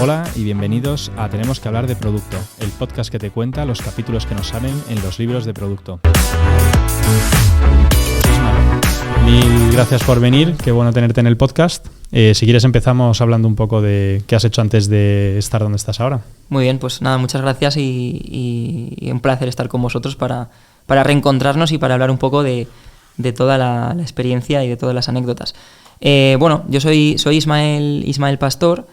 Hola y bienvenidos a Tenemos que hablar de producto, el podcast que te cuenta los capítulos que nos salen en los libros de producto. Mil gracias por venir, qué bueno tenerte en el podcast. Si quieres empezamos hablando un poco de qué has hecho antes de estar donde estás ahora. Muy bien, pues nada, muchas gracias y un placer estar con vosotros para reencontrarnos y para hablar un poco de toda la experiencia y de todas las anécdotas. Bueno, yo soy Ismael Pastor,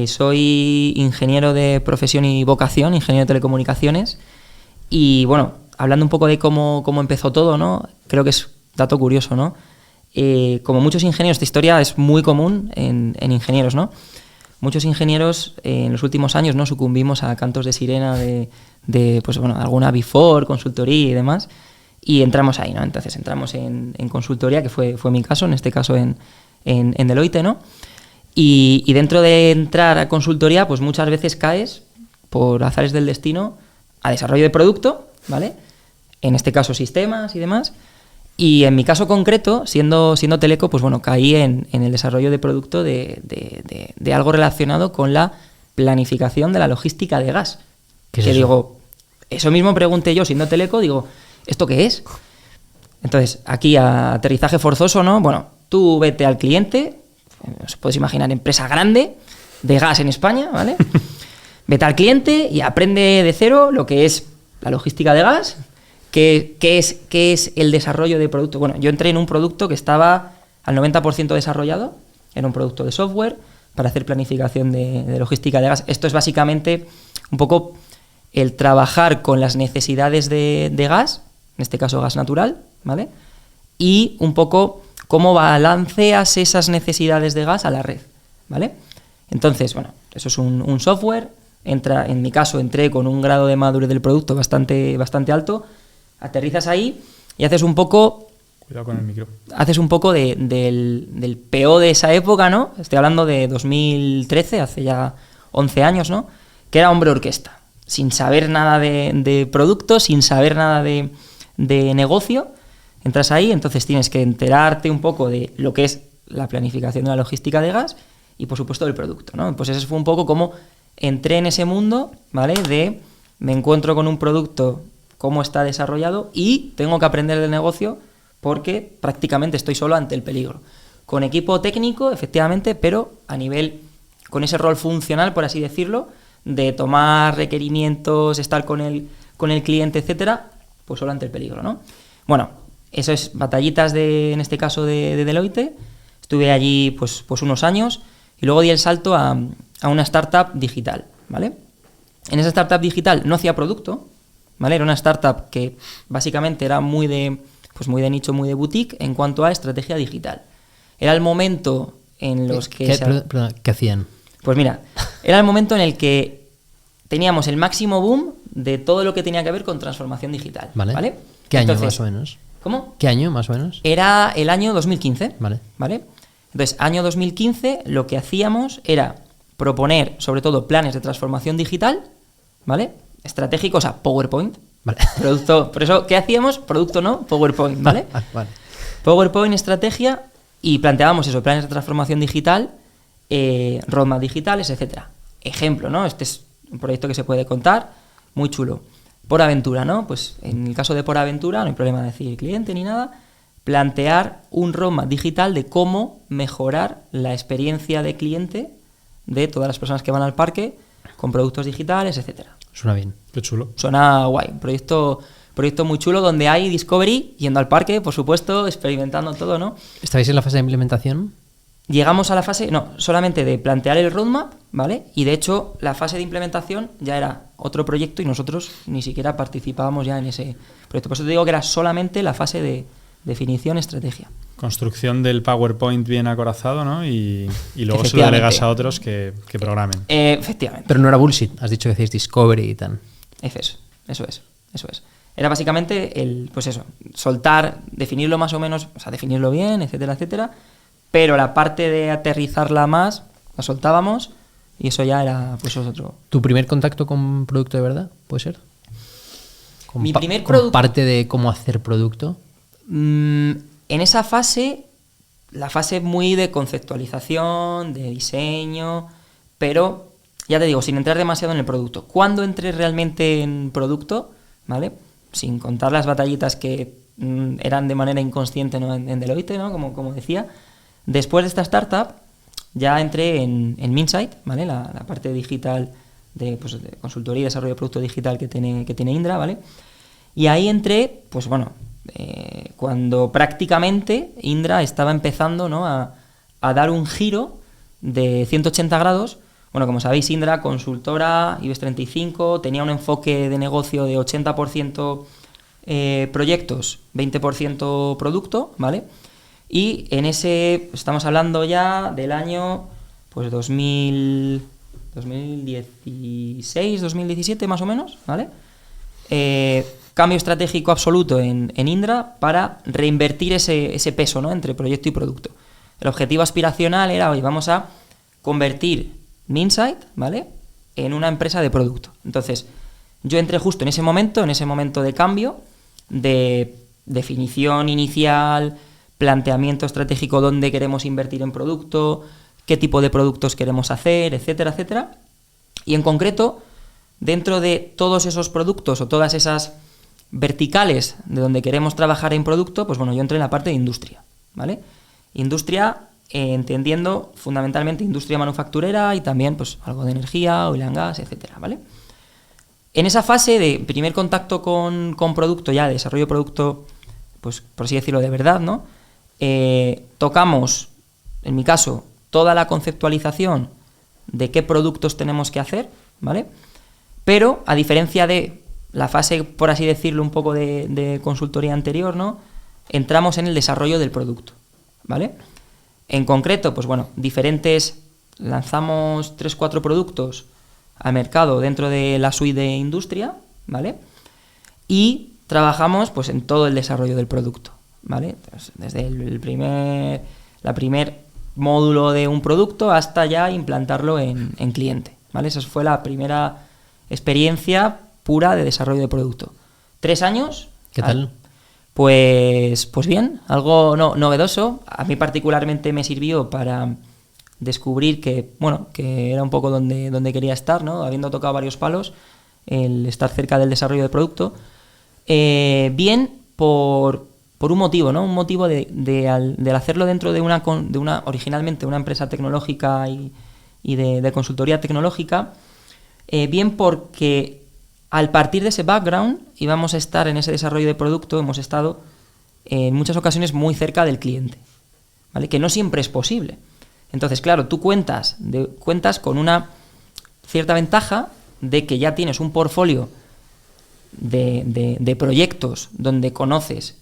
soy ingeniero de profesión y vocación, ingeniero de telecomunicaciones, y bueno, hablando un poco de cómo empezó todo, ¿no? Creo que es dato curioso, ¿no? Como muchos ingenieros, esta historia es muy común en ingenieros, ¿no? Muchos ingenieros en los últimos años, ¿no?, sucumbimos a cantos de sirena de pues bueno, alguna Big Four, consultoría y demás, y entramos ahí, ¿no? Entonces entramos en consultoría, que fue mi caso, en este caso en Deloitte, ¿no? Y dentro de entrar a consultoría, pues muchas veces caes, por azares del destino, a desarrollo de producto, ¿vale? En este caso sistemas y demás. Y en mi caso concreto, siendo teleco, pues bueno, caí en el desarrollo de producto de algo relacionado con la planificación de la logística de gas. ¿Qué es que eso? Digo, eso mismo pregunté yo siendo teleco, digo, ¿esto qué es? Entonces, aquí aterrizaje forzoso, ¿no? Bueno, tú vete al cliente, os podéis imaginar, empresa grande de gas en España, ¿vale? Vete al cliente y aprende de cero lo que es la logística de gas. ¿Qué es el desarrollo de producto? Bueno, yo entré en un producto que estaba al 90% desarrollado, era un producto de software para hacer planificación de logística de gas. Esto es básicamente un poco el trabajar con las necesidades de gas, en este caso gas natural, ¿vale? Y un poco cómo balanceas esas necesidades de gas a la red, ¿vale? Entonces, bueno, eso es un software. En mi caso entré con un grado de madurez del producto bastante alto. Aterrizas ahí y haces un poco... Cuidado con el micro. Haces un poco del PO de esa época, ¿no? Estoy hablando de 2013, hace ya 11 años, ¿no? Que era hombre orquesta, sin saber nada de producto, sin saber nada de negocio. Entras ahí, entonces tienes que enterarte un poco de lo que es la planificación de la logística de gas y, por supuesto, del producto, ¿no? Pues ese fue un poco como entré en ese mundo, ¿vale? Me encuentro con un producto, cómo está desarrollado y tengo que aprender del negocio porque prácticamente estoy solo ante el peligro. Con equipo técnico, efectivamente, pero a nivel, con ese rol funcional, por así decirlo, de tomar requerimientos, estar con el cliente, etcétera, pues solo ante el peligro, ¿no? Bueno, eso es batallitas en este caso de Deloitte. Estuve allí pues unos años y luego di el salto a una startup digital, ¿vale? En esa startup digital no hacía producto, ¿vale? Era una startup que básicamente era muy de nicho, muy de boutique en cuanto a estrategia digital. Era el momento en los que... ¿Qué hacían? Pues mira, era el momento en el que teníamos el máximo boom de todo lo que tenía que ver con transformación digital. ¿Vale? ¿Qué año Entonces, más o menos? ¿Cómo? ¿Qué año más o menos? Era el año 2015. Vale. Entonces, año 2015, lo que hacíamos era proponer, sobre todo, planes de transformación digital, ¿vale? Estratégicos, o sea, PowerPoint. Vale. Producto, por eso, ¿qué hacíamos? Producto no, PowerPoint, ¿vale? Vale. PowerPoint, estrategia, y planteábamos eso, planes de transformación digital, roadmap digitales, etcétera. Ejemplo, ¿no? Este es un proyecto que se puede contar, muy chulo. Por aventura, ¿no? Pues en el caso de Por Aventura, no hay problema de decir cliente ni nada, plantear un roadmap digital de cómo mejorar la experiencia de cliente de todas las personas que van al parque con productos digitales, etcétera. Suena bien. Qué chulo. Suena guay, un proyecto muy chulo donde hay discovery, yendo al parque, por supuesto, experimentando todo, ¿no? ¿Estabais en la fase de implementación? Llegamos a la fase, no, solamente de plantear el roadmap, ¿vale? Y de hecho, la fase de implementación ya era otro proyecto y nosotros ni siquiera participábamos ya en ese proyecto. Por eso te digo que era solamente la fase de definición, estrategia. Construcción del PowerPoint bien acorazado, ¿no? Y luego se lo delegas a otros que programen. Efectivamente. Pero no era bullshit, has dicho que hacéis discovery y tal. Eso es. Era básicamente soltar, definirlo más o menos, o sea, definirlo bien, etcétera, etcétera, pero la parte de aterrizarla más, la soltábamos y eso ya era, pues, otro. ¿Tu primer contacto con producto de verdad, puede ser? Mi primer producto. Parte de cómo hacer producto. En esa fase, la fase muy de conceptualización, de diseño, pero ya te digo, sin entrar demasiado en el producto. Cuando entré realmente en producto, ¿vale? Sin contar las batallitas que eran de manera inconsciente, ¿no? en Deloitte, ¿no? Como decía, después de esta startup ya entré en Minsight, ¿vale? La parte digital de consultoría y desarrollo de producto digital que tiene Indra, ¿vale? Y ahí entré, pues bueno, cuando prácticamente Indra estaba empezando, ¿no? a dar un giro de 180 grados. Bueno, como sabéis, Indra, consultora, IBEX 35, tenía un enfoque de negocio de 80% proyectos, 20% producto, ¿vale? Y en ese, estamos hablando ya del año pues 2016, 2017 más o menos, ¿vale? Cambio estratégico absoluto en Indra para reinvertir ese peso, ¿no? Entre proyecto y producto. El objetivo aspiracional era, oye, vamos a convertir Minsight, ¿vale?, en una empresa de producto. Entonces, yo entré justo en ese momento de cambio, de definición inicial, planteamiento estratégico, dónde queremos invertir en producto, qué tipo de productos queremos hacer, etcétera, etcétera. Y en concreto, dentro de todos esos productos o todas esas verticales de donde queremos trabajar en producto, pues bueno, yo entré en la parte de industria, ¿vale? Industria, entendiendo fundamentalmente industria manufacturera y también pues algo de energía, oil and gas, etcétera, ¿vale? En esa fase de primer contacto con producto, ya de desarrollo de producto, pues por así decirlo de verdad, ¿no? Tocamos, en mi caso, toda la conceptualización de qué productos tenemos que hacer, ¿vale? Pero, a diferencia de la fase, por así decirlo, un poco de consultoría anterior, ¿no? Entramos en el desarrollo del producto, ¿vale? En concreto, pues bueno, lanzamos 3-4 productos al mercado dentro de la suite de industria, ¿vale? Y trabajamos pues en todo el desarrollo del producto, ¿vale? Entonces, desde el primer módulo de un producto hasta ya implantarlo en cliente, ¿vale? Esa fue la primera experiencia pura de desarrollo de producto. 3 años. ¿Qué tal? Pues bien, algo novedoso. A mí particularmente me sirvió para descubrir que era un poco donde quería estar, ¿no? Habiendo tocado varios palos, el estar cerca del desarrollo de producto. Bien por un motivo, ¿no? Un motivo del hacerlo dentro de una originalmente una empresa tecnológica y de consultoría tecnológica. Bien porque al partir de ese background íbamos a estar en ese desarrollo de producto, hemos estado en muchas ocasiones muy cerca del cliente, ¿vale? Que no siempre es posible. Entonces, claro, tú cuentas con una cierta ventaja de que ya tienes un portfolio de proyectos donde conoces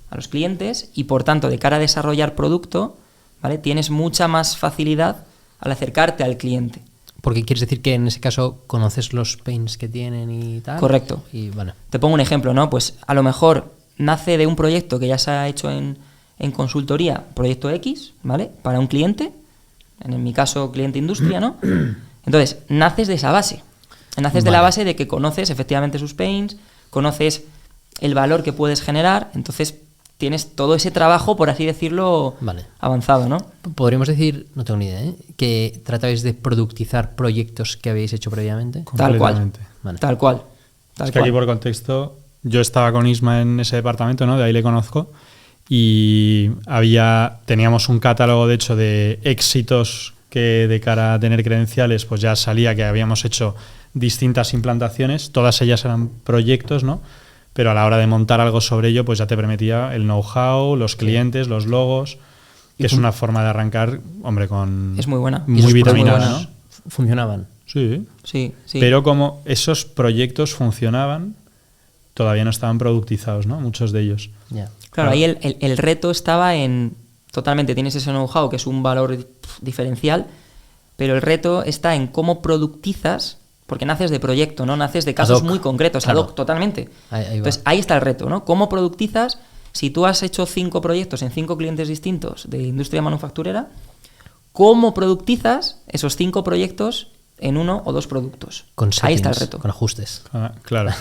a los clientes y, por tanto, de cara a desarrollar producto, ¿vale?, tienes mucha más facilidad al acercarte al cliente. Porque quieres decir que en ese caso conoces los pains que tienen y tal. Correcto. Y bueno. Te pongo un ejemplo, ¿no? Pues a lo mejor nace de un proyecto que ya se ha hecho en consultoría, proyecto X, ¿vale?, para un cliente, en mi caso cliente industria, ¿no? Entonces, naces de esa base. Naces de la base de que conoces efectivamente sus pains, conoces el valor que puedes generar, entonces tienes todo ese trabajo, por así decirlo, avanzado, ¿no? Podríamos decir, no tengo ni idea, que tratabais de productizar proyectos que habéis hecho previamente. Tal cual. Vale. Tal cual. Es que aquí, por contexto, yo estaba con Isma en ese departamento, ¿no? De ahí le conozco. Y teníamos un catálogo, de hecho, de éxitos que de cara a tener credenciales, pues ya salía que habíamos hecho distintas implantaciones. Todas ellas eran proyectos, ¿no? Pero a la hora de montar algo sobre ello, pues ya te permitía el know-how, los clientes, los logos, que es una forma de arrancar, hombre, es muy buena. Muy vitaminada, ¿no? Funcionaban. Sí. Pero como esos proyectos funcionaban, todavía no estaban productizados, ¿no? Muchos de ellos. Yeah. Claro, ahí el reto estaba en... Totalmente, tienes ese know-how, que es un valor diferencial, pero el reto está en cómo productizas... Porque naces de proyecto, ¿no? Naces de casos muy concretos, claro. Ad hoc, totalmente. Entonces, ahí está el reto, ¿no? ¿Cómo productizas? Si tú has hecho 5 proyectos en 5 clientes distintos de industria manufacturera, ¿cómo productizas esos 5 proyectos en 1 o 2 productos? Con settings, ahí está el reto. Con ajustes. Claro.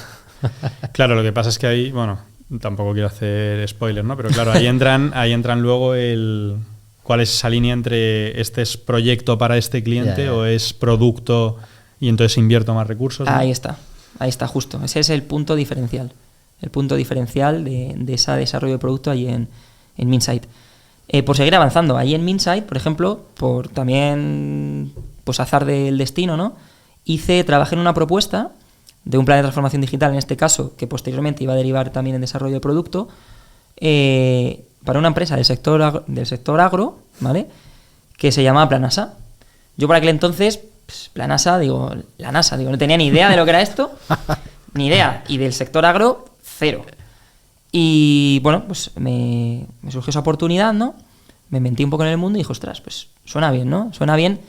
Claro, lo que pasa es que ahí, bueno, tampoco quiero hacer spoiler, ¿no? Pero claro, ahí entran luego ¿Cuál es esa línea entre este es proyecto para este cliente Ya. o es producto y entonces invierto más recursos? ¿no? Ahí está justo. Ese es el punto diferencial. El punto diferencial de ese desarrollo de producto ahí en Minsight. Por seguir avanzando, ahí en Minsight, por ejemplo, por también pues azar del destino, ¿no? Trabajé en una propuesta de un plan de transformación digital, en este caso, que posteriormente iba a derivar también en desarrollo de producto, para una empresa del sector agro, ¿vale? Que se llamaba Planasa. Yo por aquel entonces, pues, Planasa, la NASA, no tenía ni idea de lo que era esto, ni idea. Y del sector agro, cero. Y bueno, pues me surgió esa oportunidad, ¿no? Me metí un poco en el mundo y dije, ostras, pues suena bien, ¿no? Suena bien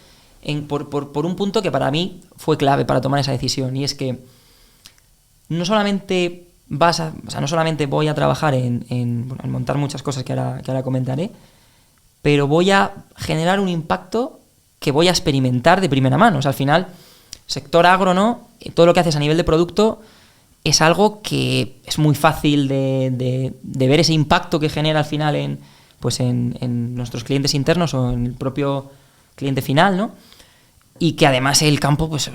por un punto que para mí fue clave para tomar esa decisión. Y es que no solamente no solamente voy a trabajar en montar muchas cosas que ahora comentaré, pero voy a generar un impacto que voy a experimentar de primera mano. O sea, al final, sector agro, ¿no? Todo lo que haces a nivel de producto es algo que es muy fácil de ver ese impacto que genera al final en nuestros clientes internos o en el propio cliente final, ¿no? Y que además el campo, pues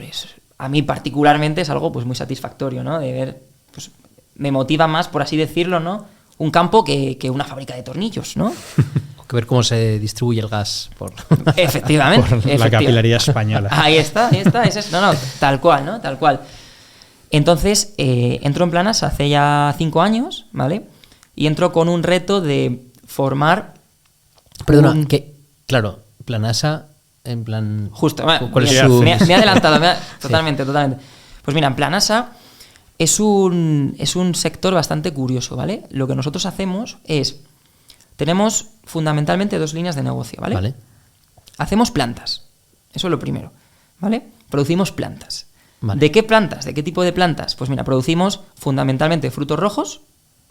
a mí particularmente es algo pues muy satisfactorio, ¿no? De ver, pues me motiva más, por así decirlo, ¿no? Un campo que una fábrica de tornillos, ¿no? Que ver cómo se distribuye el gas por... Efectivamente. Por la capilaría española. Ahí está. No, tal cual, ¿no? Tal cual. Entonces, entro en Planasa hace ya 5 años, ¿vale? Y entro con un reto de formar... Perdona, que, claro, Planasa, en plan... Justo, ¿cuál es mira, su...? me he adelantado, Sí. totalmente. Pues mira, en Planasa es un sector bastante curioso, ¿vale? Lo que nosotros hacemos es... Tenemos fundamentalmente 2 líneas de negocio, ¿vale? Vale. Hacemos plantas, eso es lo primero, ¿vale? Producimos plantas. Vale. ¿De qué plantas? ¿De qué tipo de plantas? Pues mira, producimos fundamentalmente frutos rojos,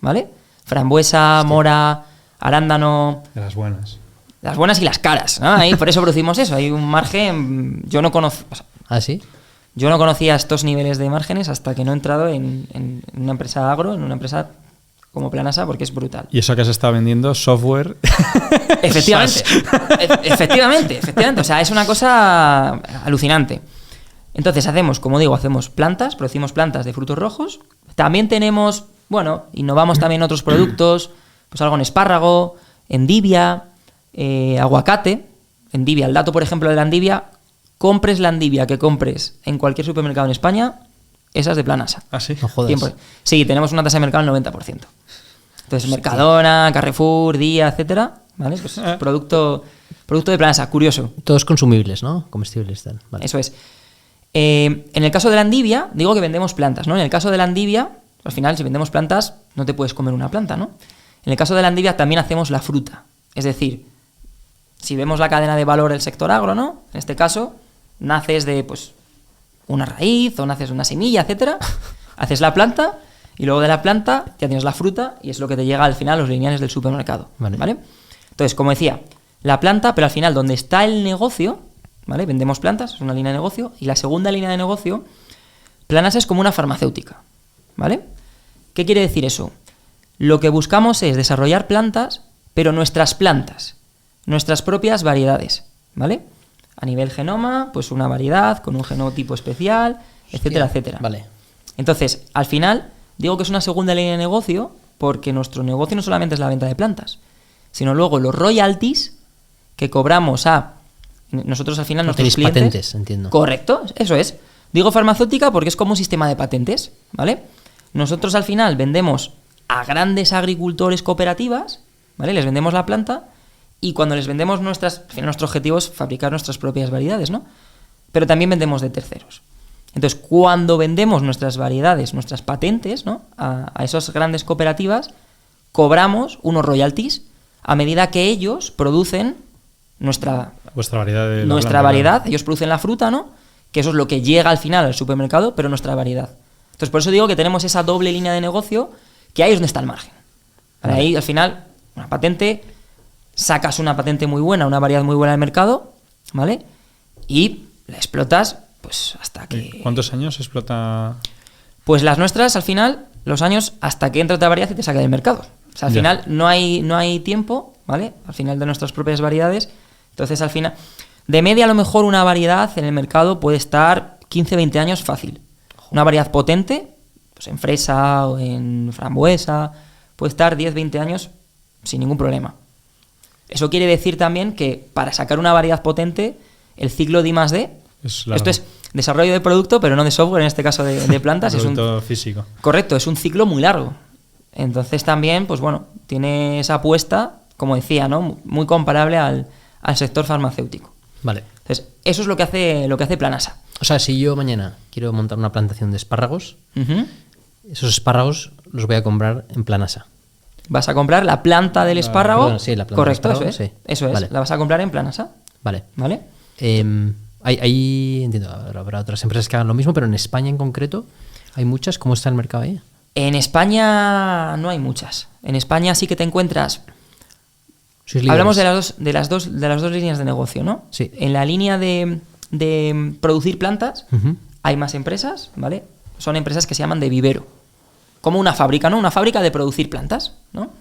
¿vale? Frambuesa, mora, arándano... De las buenas. Las buenas y las caras, ¿no? Ahí, por eso producimos eso. Hay un margen... Yo no ¿Sí? Yo no conocía estos niveles de márgenes hasta que no he entrado en una empresa agro, en una empresa como Planasa, porque es brutal. Y eso que se está vendiendo, software... Efectivamente. Efectivamente. O sea, es una cosa alucinante. Entonces hacemos plantas, producimos plantas de frutos rojos. También tenemos, innovamos también otros productos, pues algo en espárrago, endivia, aguacate. Endivia, el dato, por ejemplo, de la endivia, compres la endivia que compres en cualquier supermercado en España, esa es de Planasa. ¿Ah, sí? No jodas. 100%. Sí, tenemos una tasa de mercado del 90%. Entonces, Mercadona, Carrefour, Día, etcétera, ¿vale? Pues producto de Planasa, curioso. Todos consumibles, ¿no? Comestibles, tal. Vale. Eso es. En el caso de la endivia, digo que vendemos plantas, ¿no? En el caso de la endivia, al final, si vendemos plantas, no te puedes comer una planta, ¿no? En el caso de la endivia también hacemos la fruta. Es decir, si vemos la cadena de valor del sector agro, ¿no? En este caso, naces de, pues, una raíz o naces de una semilla, etcétera. Haces la planta y luego de la planta ya tienes la fruta y es lo que te llega al final a los lineales del supermercado, ¿vale? Entonces, como decía, la planta, pero al final donde está el negocio, ¿vale? Vendemos plantas, es una línea de negocio, y la segunda línea de negocio, Planasa es como una farmacéutica, ¿vale? ¿Qué quiere decir eso? Lo que buscamos es desarrollar plantas, pero nuestras plantas, nuestras propias variedades, ¿vale? A nivel genoma, pues una variedad con un genotipo especial, etcétera, etcétera. Vale. Entonces, al final, digo que es una segunda línea de negocio porque nuestro negocio no solamente es la venta de plantas, sino luego los royalties que cobramos a nosotros al final, nuestros tenéis clientes. Patentes, entiendo. Correcto, eso es. Digo farmacéutica porque es como un sistema de patentes, ¿vale? Nosotros al final vendemos a grandes agricultores cooperativas, ¿vale? Les vendemos la planta y cuando les vendemos al final nuestro objetivo es fabricar nuestras propias variedades, ¿no? Pero también vendemos de terceros. Entonces, cuando vendemos nuestras variedades, nuestras patentes, ¿no? A esas grandes cooperativas, cobramos unos royalties a medida que ellos producen Vuestra variedad de la nuestra planta, variedad, claro. ellos producen la fruta, ¿no? Que eso es lo que llega al final al supermercado, pero nuestra variedad. Entonces, por eso digo que tenemos esa doble línea de negocio, que ahí es donde está el margen. Vale. Ahí, al final, una patente, sacas una patente muy buena, una variedad muy buena del mercado, ¿vale? Y la explotas, pues, hasta que... ¿Cuántos años explota? Pues las nuestras, al final, los años hasta que entra otra variedad y te saca del mercado. O sea, al Ya. final no hay tiempo, ¿vale? Al final de nuestras propias variedades. Entonces, al final, de media a lo mejor una variedad en el mercado puede estar 15-20 años fácil. Una variedad potente, pues en fresa o en frambuesa, puede estar 10-20 años sin ningún problema. Eso quiere decir también que para sacar una variedad potente, el ciclo de I+D, esto es desarrollo de producto, pero no de software, en este caso de plantas. Es producto físico. Correcto, es un ciclo muy largo. Entonces también, pues bueno, tiene esa apuesta, como decía, ¿no? Muy comparable al sector farmacéutico. Vale. Entonces, eso es lo que hace Planasa. O sea, si yo mañana quiero montar una plantación de espárragos, esos espárragos los voy a comprar en Planasa. Vas a comprar la planta del espárrago. Perdón, sí, la planta correcto, del espárrago, eso es. sí. Eso es. Vale. La vas a comprar en Planasa. Vale. ¿Vale? Hay, entiendo, habrá otras empresas que hagan lo mismo, pero en España en concreto, ¿hay muchas? ¿Cómo está el mercado ahí? En España no hay muchas. En España sí que te encuentras. ¿Sois líderes? Hablamos de las dos líneas de negocio, ¿no? Sí. En la línea de producir plantas Ujú. hay más empresas, ¿vale? Son empresas que se llaman de vivero. Como una fábrica, ¿no? Una fábrica de producir plantas, ¿no?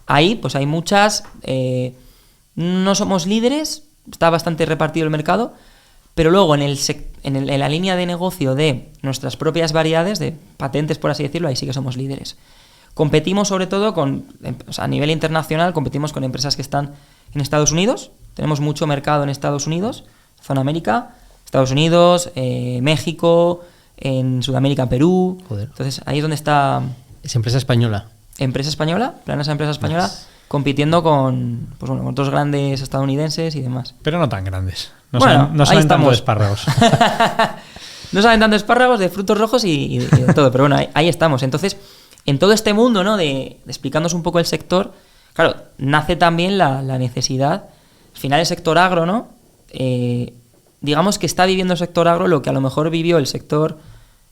Ahí, pues hay muchas. No somos líderes, está bastante repartido el mercado, pero luego en la línea de negocio de nuestras propias variedades, de patentes, por así decirlo, ahí sí que somos líderes. Competimos sobre todo a nivel internacional, competimos con empresas que están en Estados Unidos. Tenemos mucho mercado en Estados Unidos, zona América, Estados Unidos, México, en Sudamérica, Perú. Joder. Entonces ahí es donde está Es empresa española. empresa española, Planasa empresa española, compitiendo con otros grandes estadounidenses y demás. Pero no tan grandes. No Bueno, saben, no ahí saben tanto de estamos. espárragos. No saben tanto espárragos, de frutos rojos y de todo, pero bueno, ahí estamos. Entonces, en todo este mundo, ¿no? De explicándonos un poco el sector, claro, nace también la necesidad. Al final el sector agro, ¿no? Digamos que está viviendo el sector agro lo que a lo mejor vivió el sector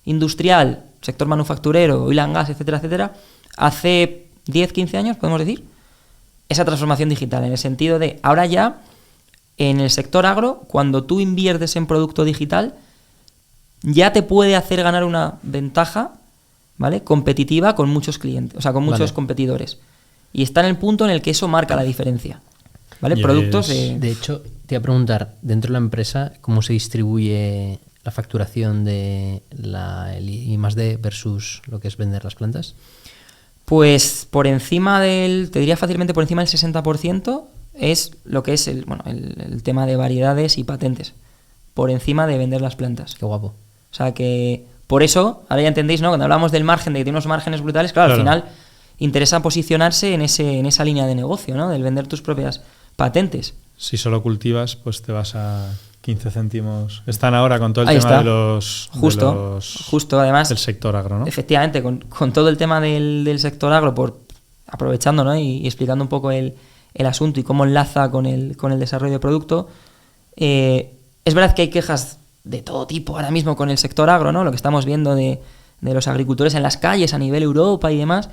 industrial, sector manufacturero, oil and gas, etcétera, etcétera, hace 10, 15 años, podemos decir. Esa transformación digital, en el sentido de, ahora ya, en el sector agro, cuando tú inviertes en producto digital, ya te puede hacer ganar una ventaja, ¿vale? Competitiva con muchos clientes, o sea, con muchos Vale. competidores. Y está en el punto en el que eso marca la diferencia. ¿Vale? Y Productos es- De hecho, te iba a preguntar, dentro de la empresa, ¿cómo se distribuye la facturación de el I+D versus lo que es vender las plantas? Pues por encima te diría fácilmente por encima del 60% es lo que es el tema de variedades y patentes. Por encima de vender las plantas. Qué guapo. O sea que, por eso, ahora ya entendéis, ¿no? Cuando hablamos del margen, de que tiene unos márgenes brutales, claro, al Claro. final interesa posicionarse en esa línea de negocio, ¿no? Del vender tus propias patentes. Si solo cultivas, pues te vas a 15 céntimos. Están ahora con todo el Ahí tema está. de los... Justo, además, del sector agro, ¿no? efectivamente, con todo el tema del sector agro, aprovechando, ¿no? y explicando un poco el asunto y cómo enlaza con el desarrollo de producto, es verdad que hay quejas de todo tipo ahora mismo con el sector agro, ¿no? Lo que estamos viendo de los agricultores en las calles a nivel Europa y demás,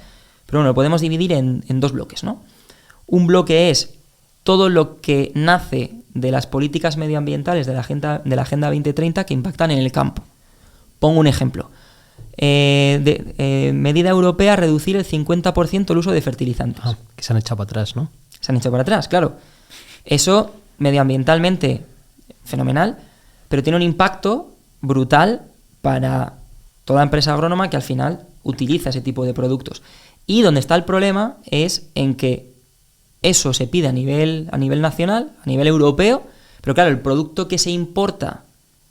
pero bueno, lo podemos dividir en dos bloques, ¿no? Un bloque es todo lo que nace de las políticas medioambientales de la Agenda 2030 que impactan en el campo. Pongo un ejemplo. Medida europea, reducir el 50% el uso de fertilizantes. Que se han echado para atrás, ¿no? Se han hecho para atrás, claro. Eso, medioambientalmente, fenomenal, pero tiene un impacto brutal para toda empresa agrónoma que al final utiliza ese tipo de productos. Y donde está el problema es en que eso se pide a nivel nacional, a nivel europeo, pero claro, el producto que se importa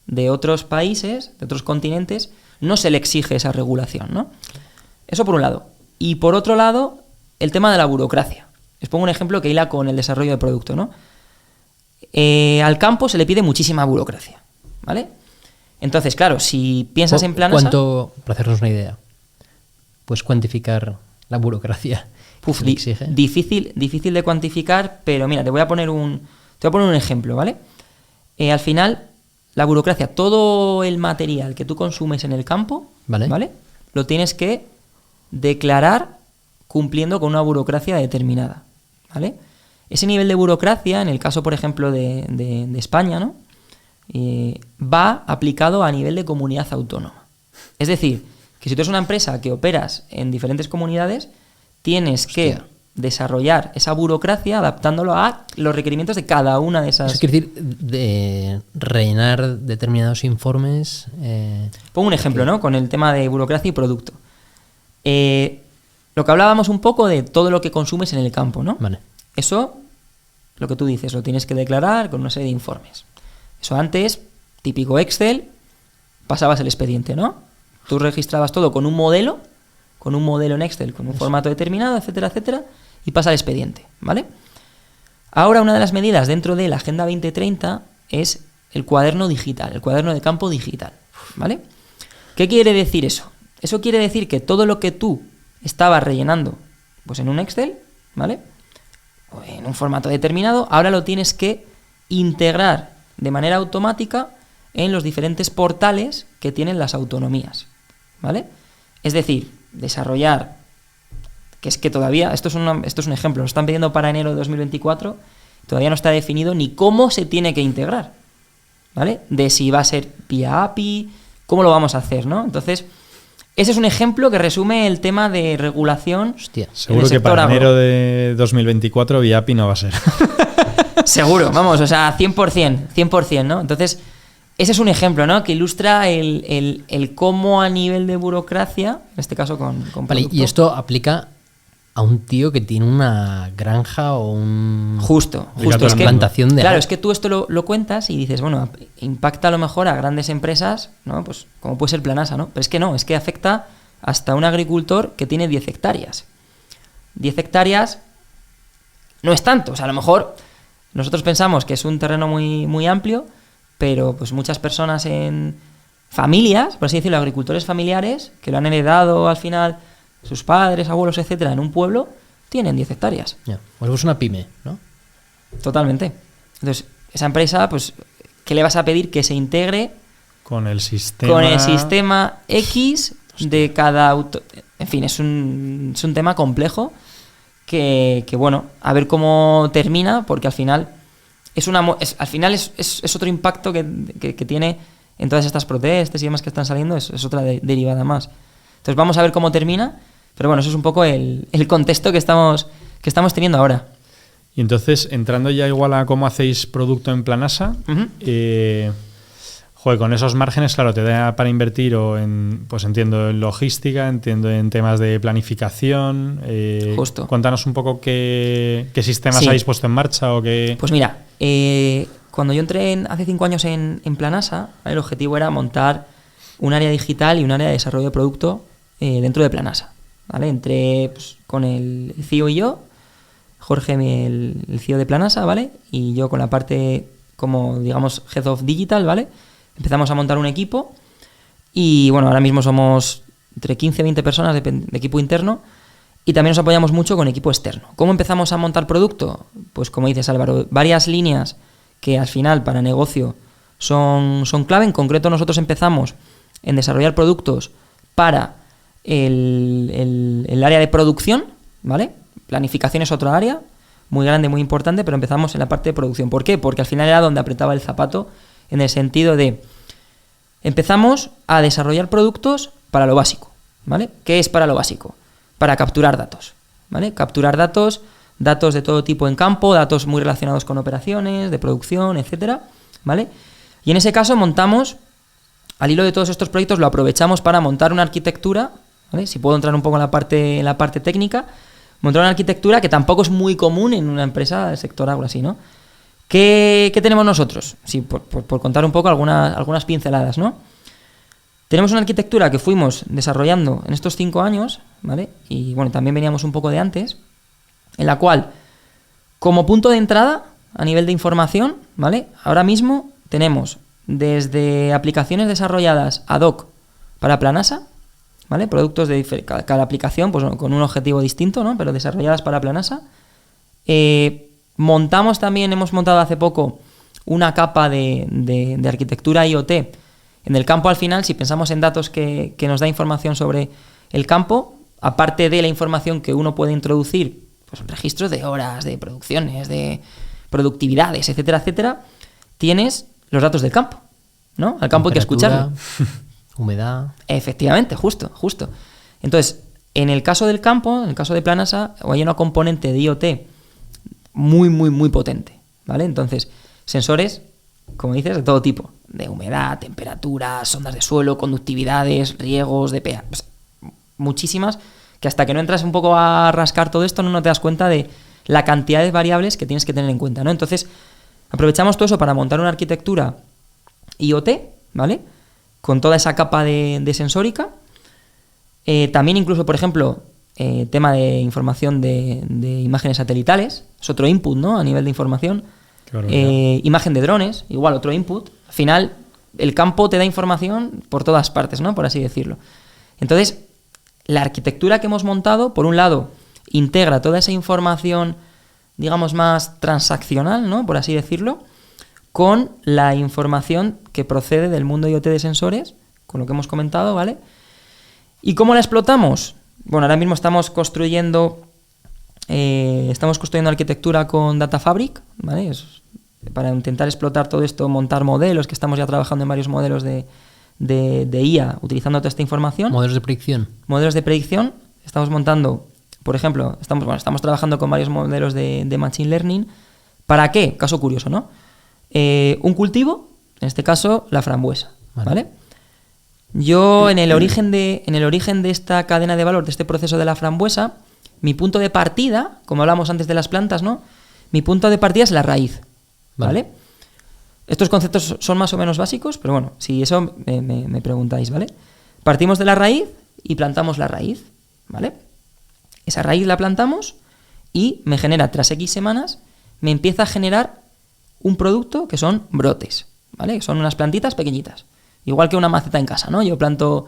de otros países, de otros continentes, no se le exige esa regulación, ¿no? Eso por un lado. Y por otro lado, el tema de la burocracia. Les pongo un ejemplo que hila con el desarrollo de producto, ¿no? Al campo se le pide muchísima burocracia, ¿vale? Entonces, claro, si piensas en Planasa... ¿Cuánto, para hacernos una idea, puedes cuantificar la burocracia que se le exige? Difícil de cuantificar, pero mira, te voy a poner un ejemplo, ¿vale? Al final, la burocracia, todo el material que tú consumes en el campo, Vale. Lo tienes que declarar cumpliendo con una burocracia determinada, ¿vale? Ese nivel de burocracia, en el caso, por ejemplo, de España, ¿no? Va aplicado a nivel de comunidad autónoma. Es decir, que si tú eres una empresa que operas en diferentes comunidades, tienes que desarrollar esa burocracia adaptándolo a los requerimientos de cada una de esas... Eso quiere decir de rellenar determinados informes. Pongo un ejemplo, ¿no? Con el tema de burocracia y producto. Lo que hablábamos un poco de todo lo que consumes en el campo, ¿no? Vale. Eso, lo que tú dices, lo tienes que declarar con una serie de informes. Eso antes, típico Excel, pasabas el expediente, ¿no? Tú registrabas todo con un modelo en Excel, con un formato determinado, etcétera, etcétera, y pasa el expediente, ¿vale? Ahora una de las medidas dentro de la Agenda 2030 es el cuaderno digital, el cuaderno de campo digital, ¿vale? ¿Qué quiere decir eso? Eso quiere decir que todo lo que tú estabas rellenando pues en un Excel, ¿vale? O en un formato determinado, ahora lo tienes que integrar de manera automática en los diferentes portales que tienen las autonomías, ¿vale? Es decir, desarrollar, que es que todavía, esto es un ejemplo, lo están pidiendo para enero de 2024, todavía no está definido ni cómo se tiene que integrar, ¿vale? De si va a ser vía API, cómo lo vamos a hacer, ¿no? Entonces, ese es un ejemplo que resume el tema de regulación. Hostia. Seguro que para enero de 2024 vía API no va a ser. Seguro, vamos, o sea, 100%, ¿no? Entonces, ese es un ejemplo, ¿no? Que ilustra el cómo a nivel de burocracia, en este caso con Vale, producto. y esto aplica a un tío que tiene una granja o un... Justo. Es que, plantación de... Claro, es que tú esto lo cuentas y dices, bueno, impacta a lo mejor a grandes empresas, ¿no? Pues como puede ser Planasa, ¿no? Pero es que no, es que afecta hasta un agricultor que tiene 10 hectáreas. 10 hectáreas no es tanto, o sea, a lo mejor nosotros pensamos que es un terreno muy, muy amplio, pero pues muchas personas en familias, por así decirlo, agricultores familiares, que lo han heredado al final sus padres, abuelos, etcétera, en un pueblo, tienen 10 hectáreas. Ya. Pues es una pyme, ¿no? Totalmente. Entonces, esa empresa, pues, ¿qué le vas a pedir? Que se integre con el sistema X de cada auto. En fin, es un tema complejo que, bueno, a ver cómo termina, porque al final es otro impacto que tiene en todas estas protestas y demás que están saliendo, es otra derivada más. Entonces vamos a ver cómo termina, pero bueno, eso es un poco el contexto que estamos teniendo ahora. Y entonces, entrando ya igual a cómo hacéis producto en Planasa, con esos márgenes, claro, te da para invertir o en, pues entiendo, en logística, entiendo en temas de planificación. Justo. Cuéntanos un poco qué sistemas habéis puesto en marcha o qué... Pues mira, cuando yo entré hace 5 años en Planasa, el objetivo era montar un área digital y un área de desarrollo de producto dentro de Planasa, ¿vale? Entré pues, con el CEO y yo, Jorge, el CEO de Planasa, ¿vale? Y yo con la parte como, digamos, Head of Digital, ¿vale? Empezamos a montar un equipo y, bueno, ahora mismo somos entre 15 y 20 personas de equipo interno y también nos apoyamos mucho con equipo externo. ¿Cómo empezamos a montar producto? Pues como dices, Álvaro, varias líneas que al final para negocio son clave. En concreto nosotros empezamos en desarrollar productos para el área de producción, ¿vale? Planificación es otra área muy grande, muy importante, pero empezamos en la parte de producción. ¿Por qué? Porque al final era donde apretaba el zapato, en el sentido de empezamos a desarrollar productos para lo básico, ¿vale? ¿Qué es para lo básico? Para capturar datos, ¿vale? Capturar datos de todo tipo en campo, datos muy relacionados con operaciones, de producción, etcétera, ¿vale? Y en ese caso montamos, al hilo de todos estos proyectos, lo aprovechamos para montar una arquitectura, ¿vale? Si puedo entrar un poco en la parte técnica, montar una arquitectura que tampoco es muy común en una empresa del sector agro así, ¿no? ¿Qué tenemos nosotros? Sí, por contar un poco algunas pinceladas, ¿no? Tenemos una arquitectura que fuimos desarrollando en estos 5 años, ¿vale? Y bueno, también veníamos un poco de antes, en la cual, como punto de entrada, a nivel de información, ¿vale? Ahora mismo tenemos desde aplicaciones desarrolladas ad hoc para Planasa, ¿vale? Productos de cada aplicación pues, con un objetivo distinto, ¿no? Pero desarrolladas para Planasa. Hemos montado hace poco una capa de arquitectura IoT en el campo. Al final, si pensamos en datos que nos da información sobre el campo, aparte de la información que uno puede introducir, pues registros de horas, de producciones, de productividades, etcétera, etcétera, tienes los datos del campo, ¿no? Al campo hay que escucharlo. Humedad. Efectivamente, justo. Entonces, En el caso del campo, en el caso de Planasa, hay una componente de IoT muy, muy, muy potente, ¿vale? Entonces, sensores, como dices, de todo tipo, de humedad, temperatura, sondas de suelo, conductividades, riegos, de pH, pues, muchísimas, que hasta que no entras un poco a rascar todo esto no te das cuenta de la cantidad de variables que tienes que tener en cuenta, ¿no? Entonces, aprovechamos todo eso para montar una arquitectura IoT, ¿vale? Con toda esa capa de sensórica. También incluso, por ejemplo, tema de información de imágenes satelitales, es otro input, ¿no? A nivel de información. Imagen de drones, igual otro input. Al final, el campo te da información por todas partes, ¿no? Por así decirlo. Entonces, la arquitectura que hemos montado, por un lado, integra toda esa información, digamos, más transaccional, ¿no? Por así decirlo, con la información que procede del mundo IoT de sensores, con lo que hemos comentado, ¿vale? ¿Y cómo la explotamos? Bueno, ahora mismo estamos construyendo arquitectura con Data Fabric, ¿vale? Para intentar explotar todo esto, montar modelos, que estamos ya trabajando en varios modelos de IA, utilizando toda esta información. ¿Modelos de predicción? Modelos de predicción. Estamos montando, por ejemplo, estamos trabajando con varios modelos de Machine Learning. ¿Para qué? Caso curioso, ¿no? Un cultivo, en este caso, la frambuesa, ¿vale? Yo, en el origen de esta cadena de valor, de este proceso de la frambuesa, mi punto de partida, como hablamos antes de las plantas, ¿no? Mi punto de partida es la raíz, ¿vale? Estos conceptos son más o menos básicos, pero bueno, si eso me preguntáis, ¿vale? Partimos de la raíz y plantamos la raíz, ¿vale? Esa raíz la plantamos y me genera, tras X semanas, me empieza a generar un producto que son brotes, ¿vale? Son unas plantitas pequeñitas. Igual que una maceta en casa, ¿no? Yo planto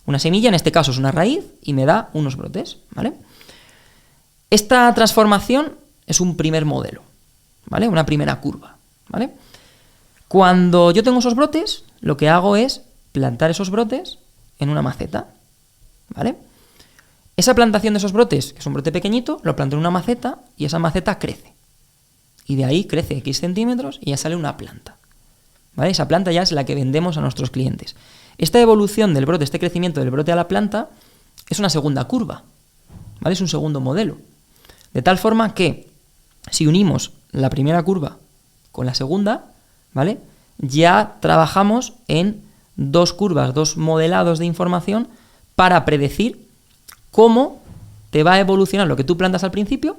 una semilla, en este caso es una raíz, y me da unos brotes, ¿vale? Esta transformación es un primer modelo, ¿vale? Una primera curva, ¿vale? Cuando yo tengo esos brotes, lo que hago es plantar esos brotes en una maceta, ¿vale? Esa plantación de esos brotes, que es un brote pequeñito, lo planto en una maceta y esa maceta crece. Y de ahí crece X centímetros y ya sale una planta. ¿Vale? Esa planta ya es la que vendemos a nuestros clientes. Esta evolución del brote, este crecimiento del brote a la planta, es una segunda curva, ¿vale? Es un segundo modelo. De tal forma que, si unimos la primera curva con la segunda, ¿vale? Ya trabajamos en dos curvas, dos modelados de información para predecir cómo te va a evolucionar lo que tú plantas al principio.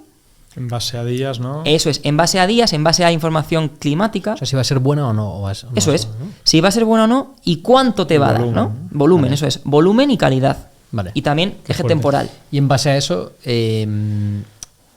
En base a días, ¿no? Eso es, en base a días, en base a información climática. O sea, si va a ser buena o no. Eso es, ¿no? Si va a ser buena o no y cuánto te va a dar, ¿no? Volumen, vale. Eso es, volumen y calidad. Vale. Y también eje temporal. Y en base a eso,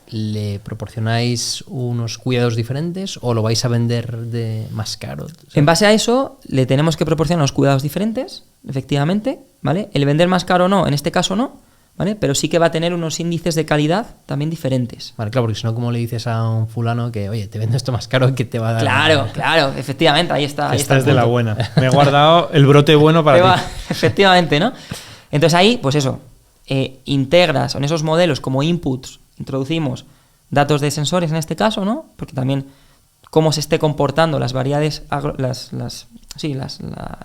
¿le proporcionáis unos cuidados diferentes o lo vais a vender de más caro? ¿Sabes? En base a eso, le tenemos que proporcionar unos cuidados diferentes, efectivamente, ¿vale? El vender más caro no, en este caso no, ¿vale? Pero sí que va a tener unos índices de calidad también diferentes. Vale, claro, porque si no, como le dices a un fulano que, oye, te vendo esto más caro que te va a dar... Claro, efectivamente, ahí está. Esta es de la buena. Me he guardado el brote bueno para ti. Efectivamente, ¿no? Entonces ahí, pues eso, integras en esos modelos como inputs, introducimos datos de sensores en este caso, ¿no? Porque también cómo se esté comportando las variedades,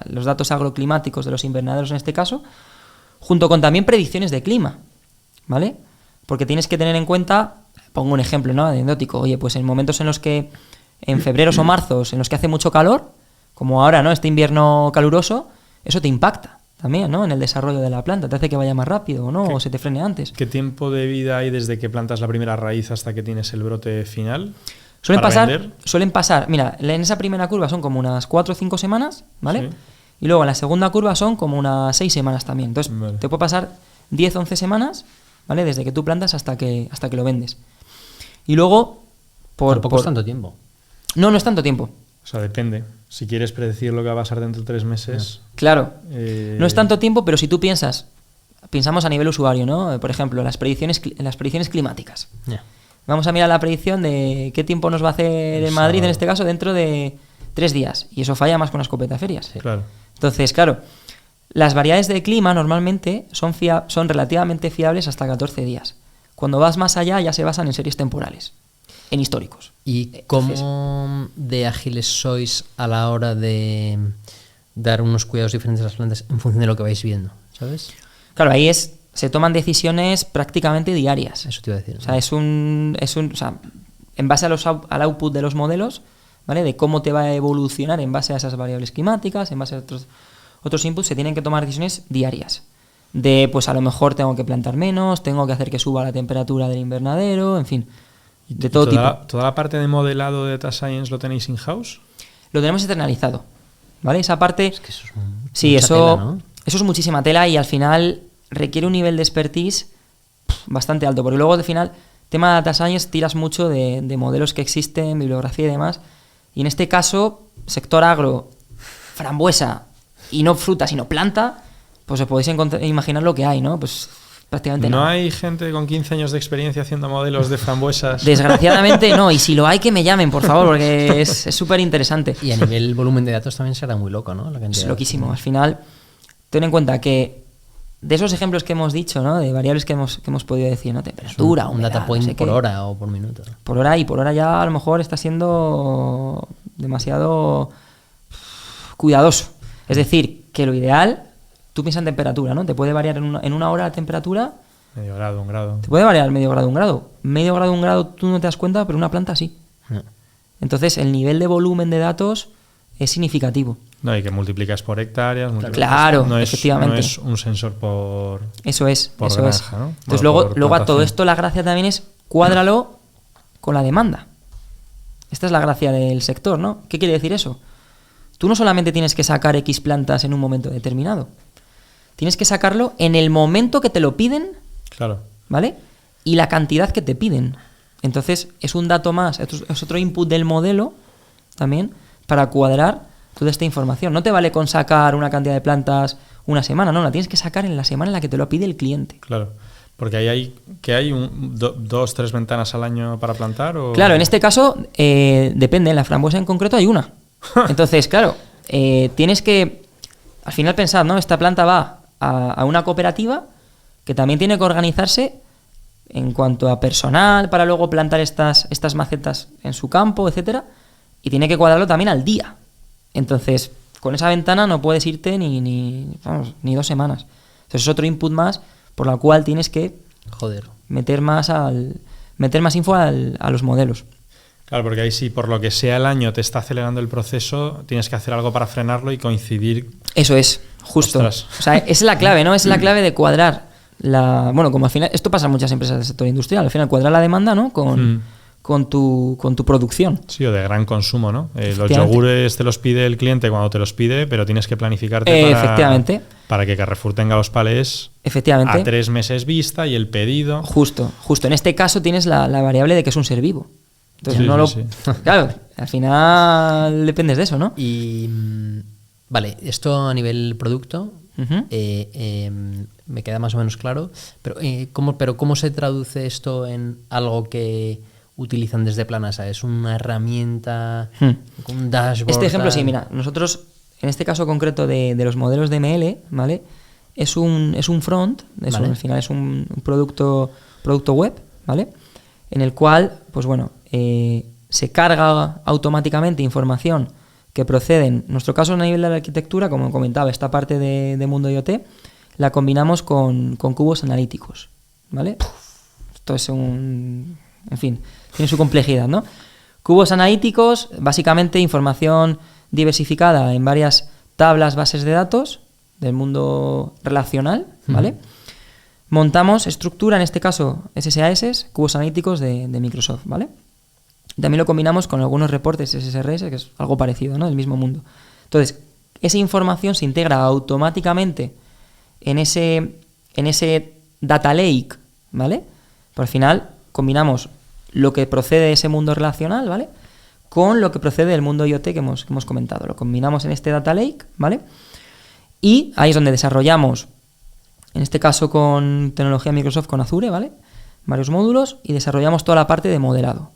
los datos agroclimáticos de los invernaderos en este caso, junto con también predicciones de clima, ¿vale? Porque tienes que tener en cuenta, pongo un ejemplo, ¿no? Anecdótico, oye, pues en momentos en los que, en febreros o marzos, en los que hace mucho calor, como ahora, ¿no? Este invierno caluroso, eso te impacta también, ¿no? En el desarrollo de la planta, te hace que vaya más rápido, ¿no? O se te frene antes. ¿Qué tiempo de vida hay desde que plantas la primera raíz hasta que tienes el brote final? Suelen pasar, mira, en esa primera curva son como unas 4 o 5 semanas, ¿vale? Sí. Y luego en la segunda curva son como unas 6 semanas también. Entonces, vale, te puede pasar 10, 11 semanas, ¿vale? Desde que tú plantas hasta que lo vendes. Y luego... Tampoco es tanto tiempo. No es tanto tiempo. O sea, depende. Si quieres predecir lo que va a pasar dentro de 3 meses... Claro. No es tanto tiempo, pero si tú pensamos a nivel usuario, ¿no? Por ejemplo, las predicciones climáticas. Yeah. Vamos a mirar la predicción de qué tiempo nos va a hacer en Madrid, en este caso, dentro de 3 días. Y eso falla más con una escopeta ferias. Sí. Claro. Entonces, claro, las variedades de clima normalmente son relativamente fiables hasta 14 días. Cuando vas más allá ya se basan en series temporales, en históricos. ¿Y cómo de ágiles sois a la hora de dar unos cuidados diferentes a las plantas en función de lo que vais viendo? ¿Sabes? Claro, ahí es se toman decisiones prácticamente diarias. Eso te iba a decir. O sea, o sea, en base al output de los modelos, ¿vale? De cómo te va a evolucionar en base a esas variables climáticas, en base a otros inputs, se tienen que tomar decisiones diarias. De, pues a lo mejor tengo que plantar menos, tengo que hacer que suba la temperatura del invernadero, en fin, de todo tipo. ¿Toda la parte de modelado de Data Science lo tenéis in-house? Lo tenemos externalizado, ¿vale? Esa parte... Es que eso es sí, mucha eso, tela, ¿no? eso es muchísima tela y al final requiere un nivel de expertise bastante alto, porque luego al final, tema de Data Science, tiras mucho de modelos que existen, bibliografía y demás, y en este caso, sector agro, frambuesa, y no fruta, sino planta, pues os podéis imaginar lo que hay, ¿no? Pues prácticamente ¿No nada. hay gente con 15 años de experiencia haciendo modelos de frambuesas? Desgraciadamente no, y si lo hay, que me llamen, por favor, porque es súper interesante. Y a nivel volumen de datos también será muy loco, ¿no? La cantidad Es de loquísimo. Al datos. final, ten en cuenta que de esos ejemplos que hemos dicho, ¿no? De variables que hemos podido decir, ¿no? Temperatura, un humedad, data point no sé por qué. hora o por minuto. Por hora, y por hora ya a lo mejor está siendo demasiado cuidadoso. Es decir, que lo ideal, tú piensas en temperatura, ¿no? Te puede variar en una hora la temperatura, Medio grado, 1 grado. te puede variar medio grado, 1 grado. Medio grado, 1 grado tú no te das cuenta, pero una planta sí. No. Entonces el nivel de volumen de datos es significativo. No, y que multiplicas por hectáreas. Claro, no es, efectivamente. No es un sensor por... Eso es, Por eso granja, es. ¿no? Entonces Bueno, por luego a todo plantación. esto la gracia también es cuádralo con la demanda. Esta es la gracia del sector, ¿no? ¿Qué quiere decir eso? Tú no solamente tienes que sacar X plantas en un momento determinado. Tienes que sacarlo en el momento que te lo piden, Claro. ¿vale? Y la cantidad que te piden. Entonces es un dato más, es otro input del modelo también para cuadrar toda esta información. No te vale con sacar una cantidad de plantas una semana, no, la tienes que sacar en la semana en la que te lo pide el cliente. Claro. Porque ahí hay 2, 3 ventanas al año para plantar. ¿O? Claro, en este caso depende, en la frambuesa en concreto hay una. Entonces, claro, tienes que al final pensar, ¿no? Esta planta va a una cooperativa que también tiene que organizarse en cuanto a personal para luego plantar estas macetas en su campo, etcétera, y tiene que cuadrarlo también al día. Entonces, con esa ventana no puedes irte ni 2 semanas. Entonces es otro input más por la cual tienes que Joder. meter más info a los modelos. Claro, porque ahí sí, por lo que sea el año te está acelerando el proceso, tienes que hacer algo para frenarlo y coincidir. Eso es, justo. Ostras. O sea, esa es la clave, ¿no? Es la clave de cuadrar bueno, como al final, esto pasa en muchas empresas del sector industrial, al final cuadrar la demanda, ¿no? Con tu producción. Sí, o de gran consumo, ¿no? Los Efectivamente. yogures te los pide el cliente cuando te los pide, pero tienes que planificarte Efectivamente. para que Carrefour tenga los palés Efectivamente. a 3 meses vista y el pedido. Justo. En este caso tienes la variable de que es un ser vivo. Entonces Sí, no sí, lo. sí. Claro, al final dependes de eso, ¿no? Y vale, esto a nivel producto Ujú. me queda más o menos claro, pero ¿cómo se traduce esto en algo que utilizan desde Planasa? ¿Es una herramienta, un dashboard? Este ejemplo, tal? sí, mira, nosotros, en este caso concreto de los modelos de ML, ¿vale? Es un front, Vale. al final es un producto web, ¿vale? En el cual, pues bueno, se carga automáticamente información que procede, en nuestro caso a nivel de la arquitectura, como comentaba, esta parte de Mundo IoT, la combinamos con cubos analíticos, ¿vale? Esto es en fin, tiene su complejidad, ¿no? Cubos analíticos, básicamente información diversificada en varias tablas, bases de datos del mundo relacional, ¿vale? Montamos estructura, en este caso SSAS, cubos analíticos de Microsoft, ¿vale? También lo combinamos con algunos reportes SSRS, que es algo parecido, ¿no? Del mismo mundo. Entonces, esa información se integra automáticamente en ese data lake, ¿vale? Por al final combinamos lo que procede de ese mundo relacional, ¿vale? Con lo que procede del mundo IoT que hemos comentado. Lo combinamos en este data lake, ¿vale? Y ahí es donde desarrollamos, en este caso con tecnología Microsoft, con Azure, ¿vale? Varios módulos y desarrollamos toda la parte de modelado.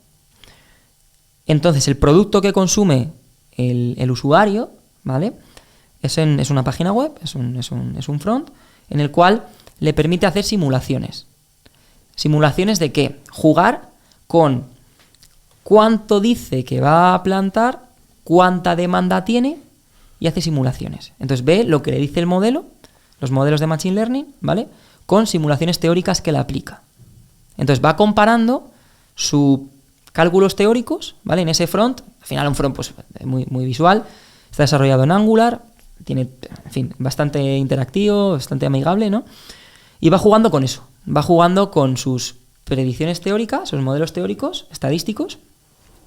Entonces, el producto que consume el usuario, ¿vale? Es una página web, es un front, en el cual le permite hacer simulaciones. ¿Simulaciones de qué? Jugar con cuánto dice que va a plantar, cuánta demanda tiene y hace simulaciones. Entonces ve lo que le dice el modelo, los modelos de Machine Learning, ¿vale? con simulaciones teóricas que la aplica. Entonces va comparando sus cálculos teóricos, ¿vale? En ese front, al final un front pues, muy, muy visual, está desarrollado en Angular, tiene, en fin, bastante interactivo, bastante amigable, ¿no? Y va jugando con eso, va jugando con sus predicciones teóricas, sus modelos teóricos, estadísticos,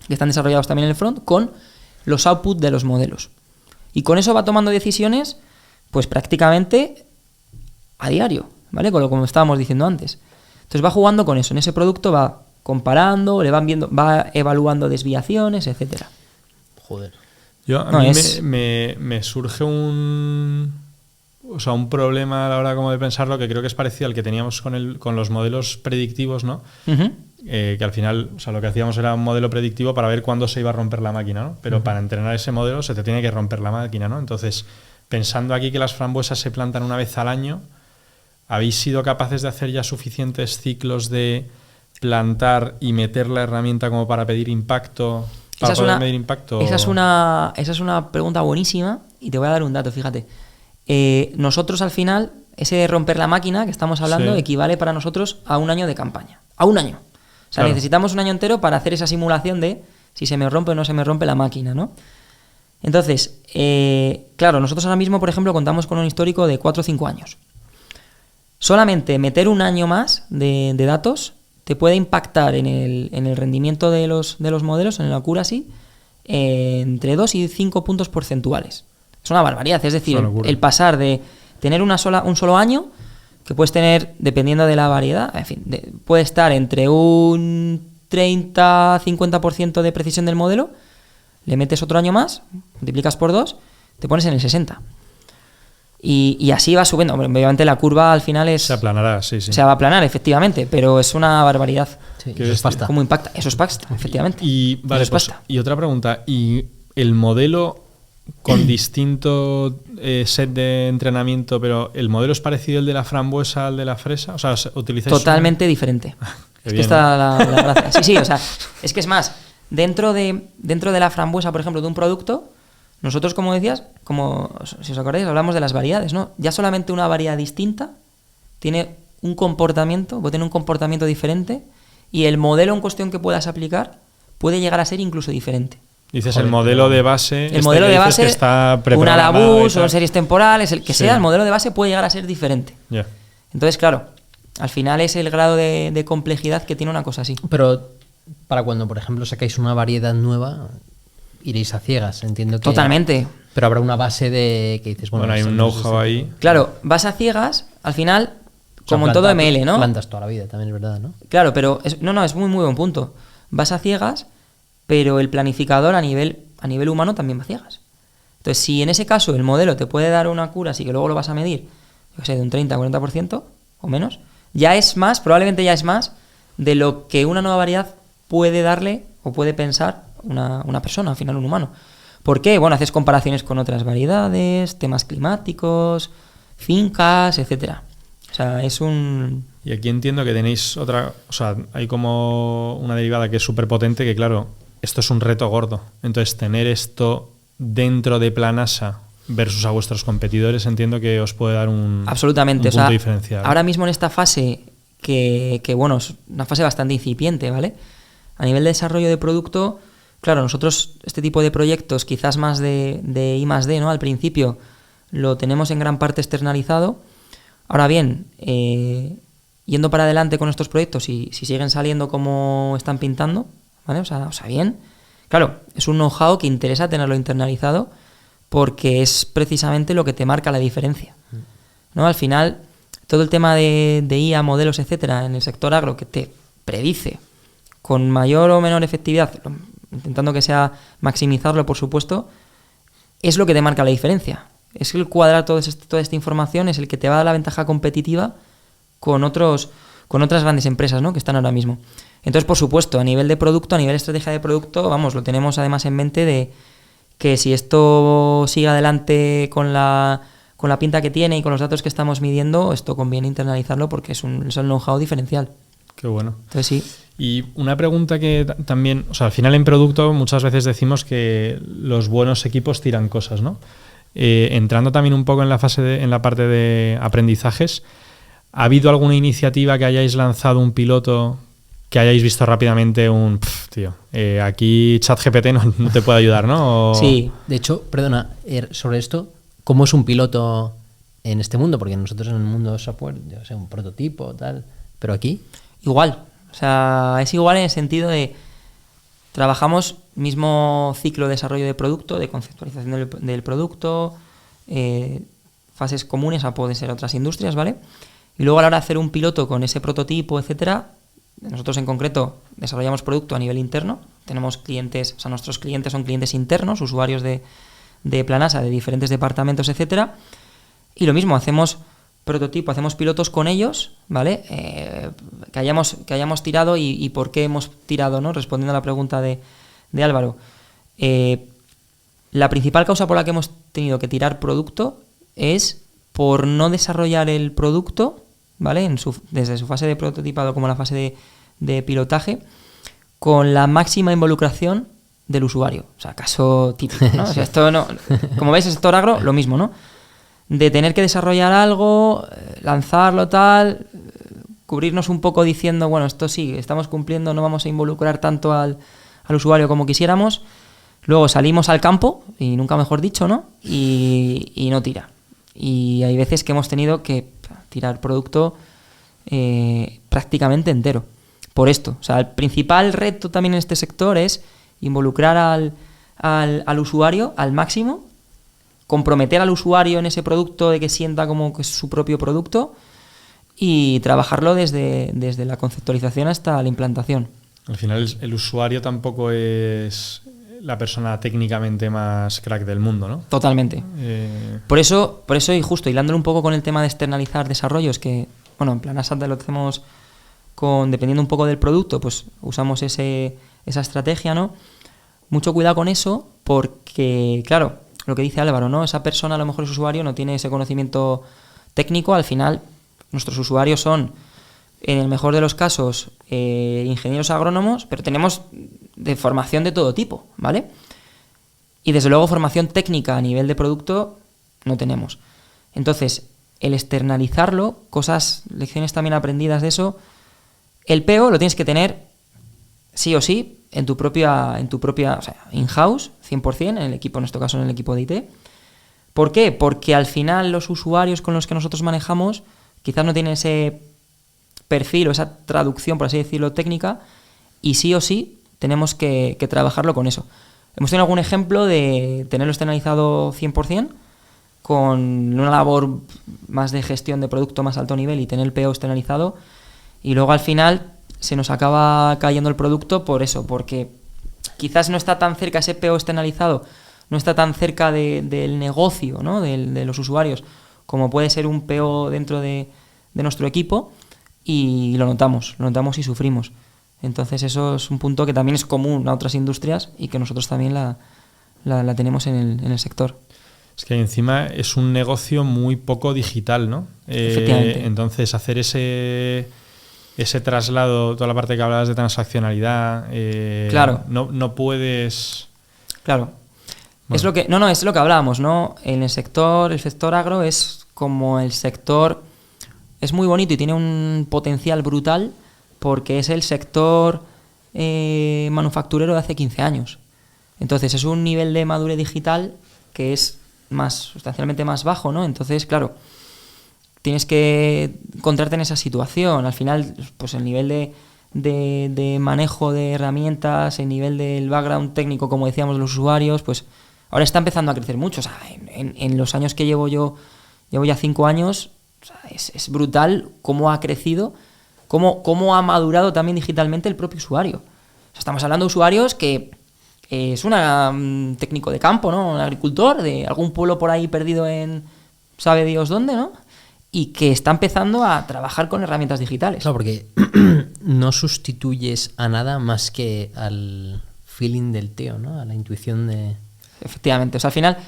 que están desarrollados también en el front, con los outputs de los modelos. Y con eso va tomando decisiones, pues prácticamente a diario, ¿vale? Como estábamos diciendo antes. Entonces va jugando con eso, en ese producto va comparando, le van viendo, va evaluando desviaciones, etcétera. Joder. A mí me surge un problema a la hora como de pensarlo, que creo que es parecido al que teníamos con los modelos predictivos, ¿no? Uh-huh. Que al final, lo que hacíamos era un modelo predictivo para ver cuándo se iba a romper la máquina, ¿no? Pero para entrenar ese modelo se te tiene que romper la máquina, ¿no? Entonces, pensando aquí que las frambuesas se plantan una vez al año, ¿habéis sido capaces de hacer ya suficientes ciclos de plantar y meter la herramienta como para pedir impacto? Para poder medir impacto. Esa es una pregunta buenísima y te voy a dar un dato, fíjate. Nosotros al final, ese de romper la máquina que estamos hablando equivale para nosotros a un año de campaña. A un año. O sea, necesitamos un año entero para hacer esa simulación de si se me rompe o no se me rompe la máquina, ¿no? Entonces, claro, nosotros ahora mismo, por ejemplo, contamos con un histórico de 4 o 5 años. Solamente meter un año más de datos te puede impactar en el rendimiento de los modelos, en el accuracy, entre 2 y 5 puntos porcentuales. Es una barbaridad, es decir, el pasar de tener un solo año, que puedes tener, dependiendo de la variedad, en fin, puede estar entre un 30-50% de precisión del modelo, le metes otro año más, multiplicas por 2, te pones en el 60%. Y así va subiendo. Obviamente la curva al final se aplanará, sí. Se va a aplanar, efectivamente, pero es una barbaridad. Sí, eso es pasta. ¿Cómo impacta? Eso es pasta, efectivamente. Y vale, pues, y otra pregunta. ¿Y el modelo con distinto set de entrenamiento, pero el modelo es parecido al de la frambuesa al de la fresa? O sea, ¿utilizáis totalmente diferente? Es que está la gracia. Sí, o sea, es que es más, dentro de la frambuesa, por ejemplo, de un producto, nosotros, como decías, si os acordáis, hablamos de las variedades, ¿no? Ya solamente una variedad distinta tiene un comportamiento, puede tener un comportamiento diferente, y el modelo en cuestión que puedas aplicar puede llegar a ser incluso diferente. Dices el modelo de base. El modelo de base, que está una Labus o series temporales, el que sea, el modelo de base puede llegar a ser diferente. Yeah. Entonces, claro, al final es el grado de complejidad que tiene una cosa así. Pero para cuando, por ejemplo, sacáis una variedad nueva, iréis a ciegas, entiendo que... Totalmente. Pero habrá una base de que dices... Bueno, hay un know-how ahí. Claro, vas a ciegas, al final, como en todo ML, ¿no? Plantas toda la vida, también es verdad, ¿no? Claro, pero... es muy, muy buen punto. Vas a ciegas, pero el planificador a nivel humano también va a ciegas. Entonces, si en ese caso el modelo te puede dar una cura, así que luego lo vas a medir, yo sé, de un 30-40% o menos, ya es más, probablemente ya es más, de lo que una nueva variedad puede darle o puede pensar una persona, al final un humano. ¿Por qué? Bueno, haces comparaciones con otras variedades, temas climáticos, fincas, etcétera. O sea, es un... Y aquí entiendo que tenéis otra... O sea, hay como una derivada que es súper potente, que claro, esto es un reto gordo. Entonces, tener esto dentro de Planasa versus a vuestros competidores, entiendo que os puede dar un punto diferencial. Ahora mismo en esta fase, que bueno, es una fase bastante incipiente, ¿vale? A nivel de desarrollo de producto, claro, nosotros este tipo de proyectos, quizás más de I+D, ¿no? Al principio lo tenemos en gran parte externalizado. Ahora bien, yendo para adelante con estos proyectos, si siguen saliendo como están pintando, ¿vale? O sea, bien. Claro, es un know-how que interesa tenerlo internalizado porque es precisamente lo que te marca la diferencia, ¿no? Al final, todo el tema de IA, modelos, etcétera, en el sector agro que te predice con mayor o menor efectividad, intentando que sea maximizarlo, por supuesto, es lo que te marca la diferencia. Es el cuadrar toda esta información, es el que te va a dar la ventaja competitiva con otras grandes empresas, ¿no? Que están ahora mismo. Entonces, por supuesto, a nivel de producto, a nivel de estrategia de producto, vamos, lo tenemos además en mente de que si esto sigue adelante con la pinta que tiene y con los datos que estamos midiendo, esto conviene internalizarlo porque es el know-how diferencial. Qué bueno. Entonces, sí. Y una pregunta que también, o sea, al final en producto muchas veces decimos que los buenos equipos tiran cosas, ¿no? Entrando también un poco en la parte de aprendizajes, ¿Ha habido alguna iniciativa que hayáis lanzado un piloto que hayáis visto rápidamente tío, aquí ChatGPT no te puede ayudar, ¿no? Sí. De hecho, perdona, sobre esto, ¿cómo es un piloto en este mundo? Porque nosotros en el mundo de software, yo sé, un prototipo, tal, pero aquí... Igual, o sea, es igual en el sentido de trabajamos mismo ciclo de desarrollo de producto, de conceptualización del producto, fases comunes a pueden ser otras industrias, ¿vale? Y luego a la hora de hacer un piloto con ese prototipo, etcétera, nosotros en concreto desarrollamos producto a nivel interno, tenemos clientes, o sea, nuestros clientes son clientes internos, usuarios de Planasa, de diferentes departamentos, etcétera, y lo mismo, hacemos prototipo, hacemos pilotos con ellos, ¿vale? Que hayamos tirado y por qué hemos tirado, ¿no? Respondiendo a la pregunta de Álvaro. La principal causa por la que hemos tenido que tirar producto es por no desarrollar el producto, ¿vale? Desde su fase de prototipado como la fase de pilotaje, con la máxima involucración del usuario. O sea, caso típico, ¿no? O sea, esto no, como veis, el sector agro, lo mismo, ¿no? De tener que desarrollar algo, lanzarlo, tal, cubrirnos un poco diciendo, bueno, esto sí, estamos cumpliendo, no vamos a involucrar tanto al usuario como quisiéramos. Luego salimos al campo, y nunca mejor dicho, ¿no? Y no tira. Y hay veces que hemos tenido que tirar producto prácticamente entero. Por esto. O sea, el principal reto también en este sector es involucrar al usuario al máximo, comprometer al usuario en ese producto de que sienta como que es su propio producto y trabajarlo desde la conceptualización hasta la implantación. Al final el usuario tampoco es la persona técnicamente más crack del mundo, ¿no? Totalmente. Por eso, y justo hilándolo un poco con el tema de externalizar desarrollos, que, bueno, en Planasa lo hacemos dependiendo un poco del producto, pues usamos esa estrategia, ¿no? Mucho cuidado con eso, porque, claro, lo que dice Álvaro, ¿no? Esa persona, a lo mejor ese usuario, no tiene ese conocimiento técnico. Al final, nuestros usuarios son, en el mejor de los casos, ingenieros agrónomos, pero tenemos de formación de todo tipo, ¿vale? Y desde luego formación técnica a nivel de producto no tenemos. Entonces, el externalizarlo, lecciones también aprendidas de eso, el PO lo tienes que tener sí o sí en tu propia, o sea, in-house, 100%, en el equipo, en este caso en el equipo de IT. ¿Por qué? Porque al final los usuarios con los que nosotros manejamos quizás no tienen ese perfil o esa traducción, por así decirlo, técnica, y sí o sí tenemos que trabajarlo con eso. Hemos tenido algún ejemplo de tenerlo externalizado 100%, con una labor más de gestión de producto más alto nivel y tener el PO externalizado, y luego al final se nos acaba cayendo el producto por eso, porque quizás no está tan cerca ese PO externalizado, no está tan cerca del negocio, ¿no? de los usuarios, como puede ser un PO dentro de nuestro equipo, y lo notamos y sufrimos. Entonces eso es un punto que también es común a otras industrias y que nosotros también la tenemos en el sector. Es que encima es un negocio muy poco digital, ¿no? Efectivamente. Entonces hacer ese traslado, toda la parte que hablabas de transaccionalidad, claro. No puedes... Claro. Bueno. Es lo que hablábamos, ¿no? En el sector agro es como el sector, es muy bonito y tiene un potencial brutal porque es el sector manufacturero de hace 15 años. Entonces es un nivel de madurez digital que es sustancialmente más bajo, ¿no? Entonces, claro, tienes que encontrarte en esa situación. Al final, pues el nivel de manejo de herramientas, el nivel del background técnico, como decíamos, de los usuarios, pues ahora está empezando a crecer mucho. O sea, en los años que llevo ya 5 años, o sea, es brutal cómo ha crecido, cómo ha madurado también digitalmente el propio usuario. O sea, estamos hablando de usuarios que es un técnico de campo, ¿no? Un agricultor de algún pueblo por ahí perdido en sabe Dios dónde, ¿no? Y que está empezando a trabajar con herramientas digitales. Claro, porque no sustituyes a nada más que al feeling del tío, ¿no? A la intuición de... Efectivamente. O sea, al final,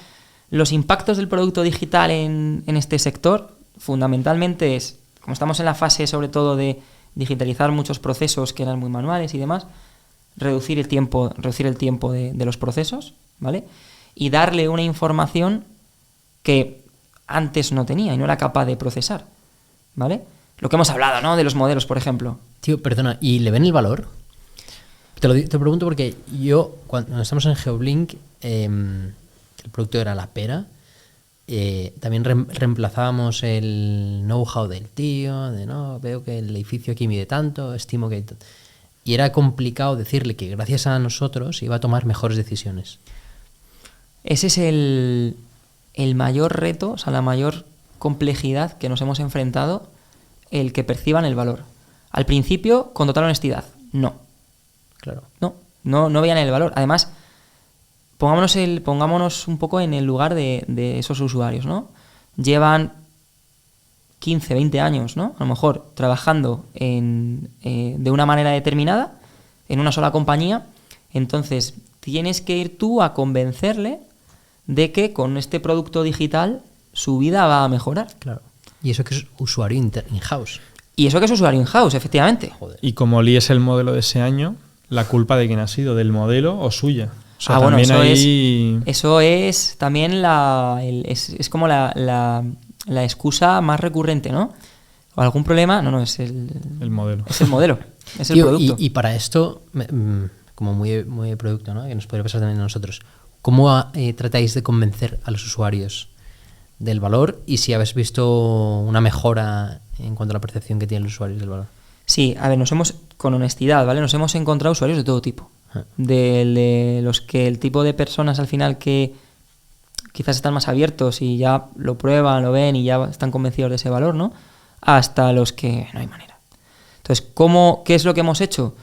los impactos del producto digital en este sector, fundamentalmente es, como estamos en la fase sobre todo de digitalizar muchos procesos que eran muy manuales y demás, reducir el tiempo de los procesos, ¿vale? Y darle una información que antes no tenía y no era capaz de procesar, ¿vale? Lo que hemos hablado, ¿no? De los modelos, por ejemplo. Tío, perdona, ¿y le ven el valor? Te pregunto porque yo, cuando estamos en Geoblink, el producto era la pera. También reemplazábamos el know-how del tío, de no, veo que el edificio aquí mide tanto, estimo que... Y era complicado decirle que gracias a nosotros iba a tomar mejores decisiones. Ese es el mayor reto, o sea, la mayor complejidad que nos hemos enfrentado, el que perciban el valor. Al principio, con total honestidad, no. Claro. No veían el valor. Además, pongámonos un poco en el lugar de esos usuarios, ¿no? Llevan 15, 20 años, ¿no? A lo mejor trabajando de una manera determinada, en una sola compañía. Entonces, tienes que ir tú a convencerle de que con este producto digital su vida va a mejorar. Claro. Y eso que es usuario in-house. Y eso que es usuario in-house, efectivamente. Joder. Y como Lee es el modelo de ese año, ¿la culpa de quién ha sido? ¿Del modelo o suya? O sea, bueno, también eso es también es como la excusa más recurrente, ¿no? ¿O algún problema? No, es el modelo. Es el modelo, es el Tío, producto. Y para esto, como muy de producto, ¿no? Que nos podría pasar también a nosotros, ¿cómo tratáis de convencer a los usuarios del valor y si habéis visto una mejora en cuanto a la percepción que tienen los usuarios del valor? Sí, a ver, con honestidad, ¿vale? Nos hemos encontrado usuarios de todo tipo. De los que el tipo de personas al final que quizás están más abiertos y ya lo prueban, lo ven y ya están convencidos de ese valor, ¿no? Hasta los que no hay manera. Entonces, ¿qué es lo que hemos hecho?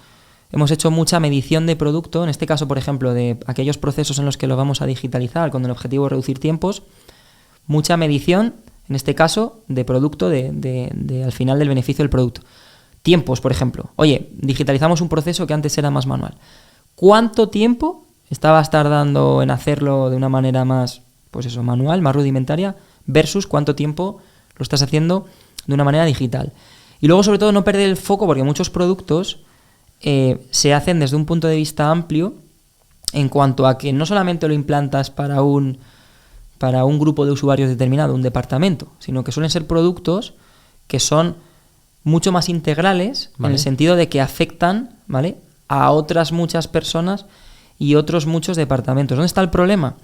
Hemos hecho mucha medición de producto, en este caso, por ejemplo, de aquellos procesos en los que lo vamos a digitalizar con el objetivo de reducir tiempos, mucha medición, en este caso, de producto, al final del beneficio del producto. Tiempos, por ejemplo. Oye, digitalizamos un proceso que antes era más manual. ¿Cuánto tiempo estabas tardando en hacerlo de una manera más, pues eso, manual, más rudimentaria, versus cuánto tiempo lo estás haciendo de una manera digital? Y luego, sobre todo, no perder el foco, porque muchos productos se hacen desde un punto de vista amplio en cuanto a que no solamente lo implantas para un grupo de usuarios determinado, un departamento, sino que suelen ser productos que son mucho más integrales, ¿vale? En el sentido de que afectan, ¿vale?, a otras muchas personas y otros muchos departamentos. ¿Dónde está el problema?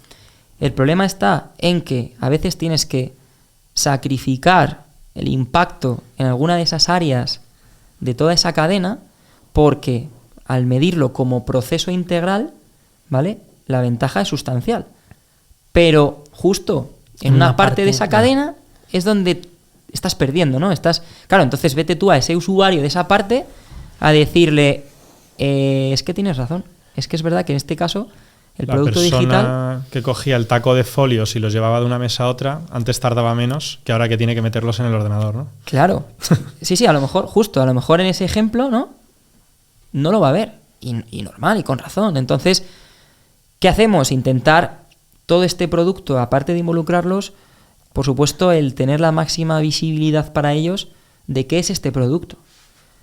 El problema está en que a veces tienes que sacrificar el impacto en alguna de esas áreas de toda esa cadena, porque al medirlo como proceso integral, ¿vale?, la ventaja es sustancial. Pero justo en una parte de esa cadena es donde estás perdiendo, ¿no? Claro, entonces vete tú a ese usuario de esa parte a decirle, es que tienes razón, es que es verdad que en este caso el producto digital... La persona que cogía el taco de folios y los llevaba de una mesa a otra, antes tardaba menos que ahora que tiene que meterlos en el ordenador, ¿no? Claro. Sí, a lo mejor en ese ejemplo, ¿no? No lo va a ver. Y normal, y con razón. Entonces, ¿qué hacemos? Intentar todo este producto, aparte de involucrarlos, por supuesto, el tener la máxima visibilidad para ellos de qué es este producto.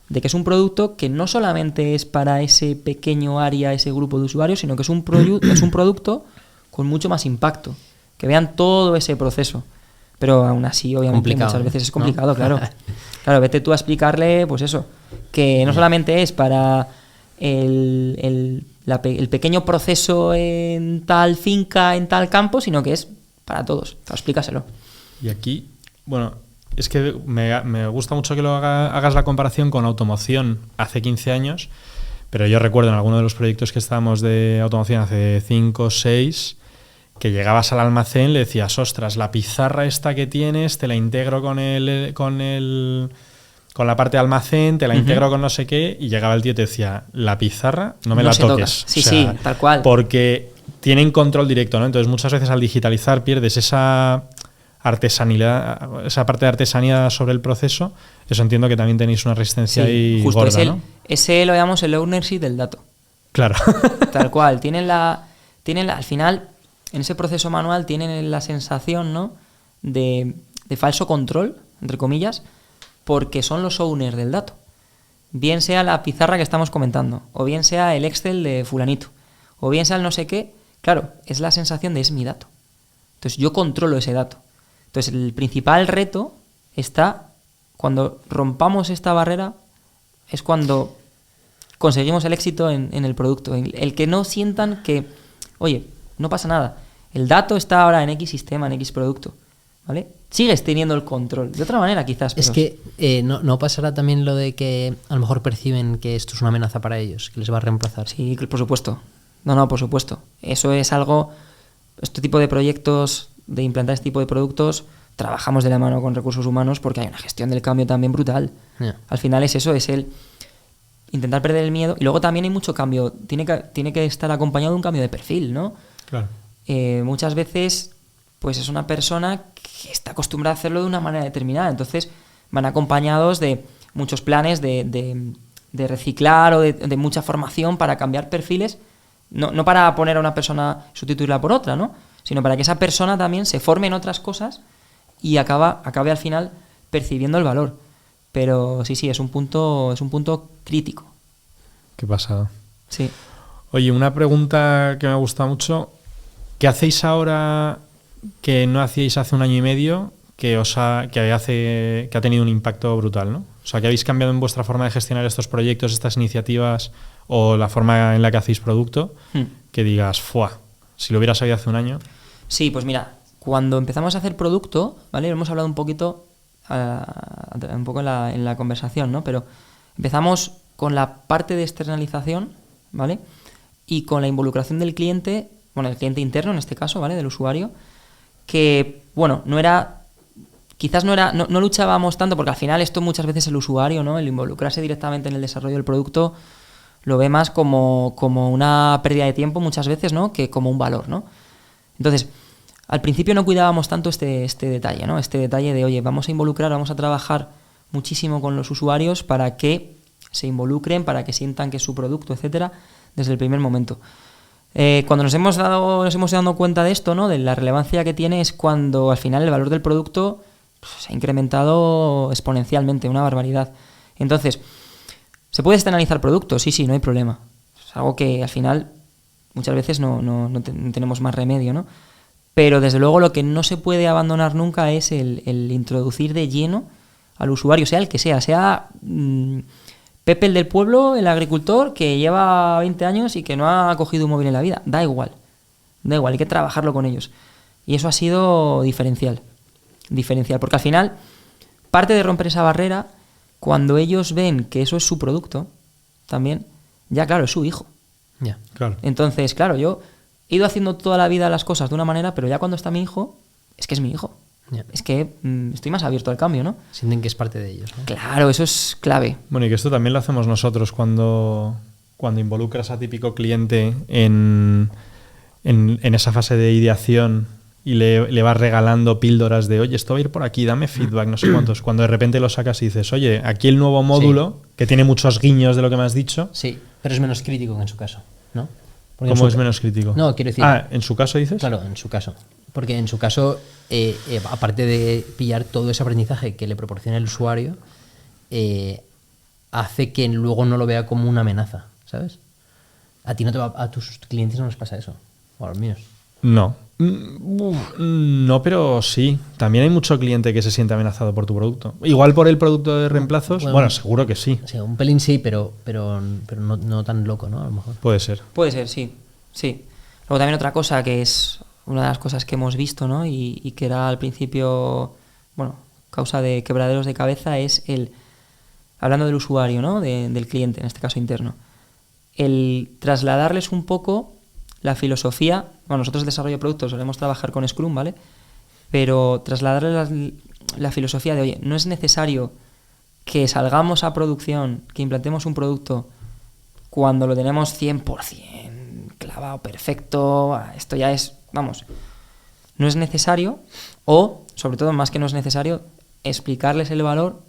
De que es un producto que no solamente es para ese pequeño área, ese grupo de usuarios, sino que es un producto con mucho más impacto. Que vean todo ese proceso. Pero aún así, obviamente, muchas veces es complicado, ¿no? Claro. Claro, vete tú a explicarle, pues eso, que no solamente es para el pequeño proceso en tal finca, en tal campo, sino que es para todos. Explícaselo. Y aquí, bueno, es que me gusta mucho que hagas la comparación con automoción hace 15 años, pero yo recuerdo en alguno de los proyectos que estábamos de automoción hace 5 o 6, que llegabas al almacén, le decías, ostras, la pizarra esta que tienes, te la integro con la parte de almacén, te la integro con no sé qué, y llegaba el tío y te decía, la pizarra no me la toques. Sí, sí, tal cual. Porque tienen control directo, ¿no? Entonces muchas veces al digitalizar pierdes esa artesanalidad, esa parte de artesanía sobre el proceso. Eso entiendo que también tenéis una resistencia ahí justo, gorda, ¿no? Ese lo llamamos el ownership del dato. Claro. Tal cual. Al final, en ese proceso manual tienen la sensación, ¿no?, de falso control, entre comillas, porque son los owners del dato. Bien sea la pizarra que estamos comentando, o bien sea el Excel de fulanito, o bien sea el no sé qué. Claro, es la sensación de es mi dato. Entonces yo controlo ese dato. Entonces el principal reto está cuando rompamos esta barrera es cuando conseguimos el éxito en el producto. El que no sientan que, oye, no pasa nada, el dato está ahora en X sistema, en X producto, ¿vale? Sigues teniendo el control. De otra manera, quizás. Es que no pasará también lo de que a lo mejor perciben que esto es una amenaza para ellos, que les va a reemplazar. Sí, por supuesto. No, por supuesto. Eso es algo... Este tipo de proyectos, de implantar este tipo de productos, trabajamos de la mano con recursos humanos porque hay una gestión del cambio también brutal. Yeah. Al final es eso, es el intentar perder el miedo. Y luego también hay mucho cambio. Tiene que estar acompañado de un cambio de perfil, ¿no? Claro. Muchas veces pues es una persona que está acostumbrada a hacerlo de una manera determinada. Entonces van acompañados de muchos planes de reciclar o de mucha formación para cambiar perfiles. No para poner a una persona, sustituirla por otra, ¿no? Sino para que esa persona también se forme en otras cosas y acabe al final percibiendo el valor. Pero sí, es un punto crítico. Qué pasada. Sí. Oye, una pregunta que me gusta mucho. ¿Qué hacéis ahora que no hacíais hace un año y medio que ha tenido un impacto brutal, ¿no? O sea, que habéis cambiado en vuestra forma de gestionar estos proyectos, estas iniciativas o la forma en la que hacéis producto, que digas, ¡fua! Si lo hubiera sabido hace un año. Sí, pues mira, cuando empezamos a hacer producto, ¿vale? Lo hemos hablado un poquito, un poco en la conversación, ¿no? Pero empezamos con la parte de externalización, ¿vale? Y con la involucración del cliente, bueno, el cliente interno en este caso, ¿vale? Del usuario, que, bueno, no luchábamos tanto, porque al final esto muchas veces el usuario, ¿no? El involucrarse directamente en el desarrollo del producto lo ve más como una pérdida de tiempo muchas veces, ¿no? Que como un valor, ¿no? Entonces, al principio no cuidábamos tanto este detalle, ¿no? Este detalle de, oye, vamos a trabajar muchísimo con los usuarios para que se involucren, para que sientan que es su producto, etcétera, desde el primer momento. Cuando nos hemos dado cuenta de esto, ¿no? De la relevancia que tiene, es cuando al final el valor del producto se ha incrementado exponencialmente, una barbaridad. Entonces, ¿se puede externalizar productos? Sí, no hay problema. Es algo que al final muchas veces no tenemos más remedio, ¿no? Pero desde luego lo que no se puede abandonar nunca es el introducir de lleno al usuario, sea el que sea Pepe el del pueblo, el agricultor que lleva 20 años y que no ha cogido un móvil en la vida. Da igual, hay que trabajarlo con ellos. Y eso ha sido diferencial, porque al final parte de romper esa barrera, cuando ellos ven que eso es su producto, también, ya claro, es su hijo. Yeah. Claro. Entonces, claro, yo he ido haciendo toda la vida las cosas de una manera, pero ya cuando está mi hijo, es que es mi hijo. Yeah. Es que estoy más abierto al cambio, ¿no? Sienten que es parte de ellos, ¿no? Claro, eso es clave. Bueno, y que esto también lo hacemos nosotros cuando involucras a típico cliente en esa fase de ideación y le vas regalando píldoras de, oye, esto va a ir por aquí, dame feedback, no sé cuántos. Cuando de repente lo sacas y dices, oye, aquí el nuevo módulo, que tiene muchos guiños de lo que me has dicho. Sí, pero es menos crítico que en su caso, ¿no? Porque ¿Cómo es menos crítico? No, quiero decir... ¿en su caso dices? Claro, en su caso. Porque en su caso, aparte de pillar todo ese aprendizaje que le proporciona el usuario, hace que luego no lo vea como una amenaza, ¿sabes? A tus clientes no les pasa eso, o a los míos. No. No, pero sí. También hay mucho cliente que se siente amenazado por tu producto. Igual por el producto de reemplazos. Bueno, seguro que sí. O sea, un pelín sí, pero no tan loco, ¿no? A lo mejor. Puede ser. Puede ser, sí. Luego también otra cosa que es una de las cosas que hemos visto, ¿no? Y que era al principio, bueno, causa de quebraderos de cabeza, es hablando del usuario, ¿no? Del cliente, en este caso interno, el trasladarles un poco la filosofía. Bueno, nosotros en desarrollo de productos solemos trabajar con Scrum, ¿vale? Pero trasladarles la filosofía de, oye, no es necesario que salgamos a producción, que implantemos un producto cuando lo tenemos 100% clavado, perfecto, esto ya es, vamos, no es necesario, o, sobre todo, más que no es necesario, explicarles el valor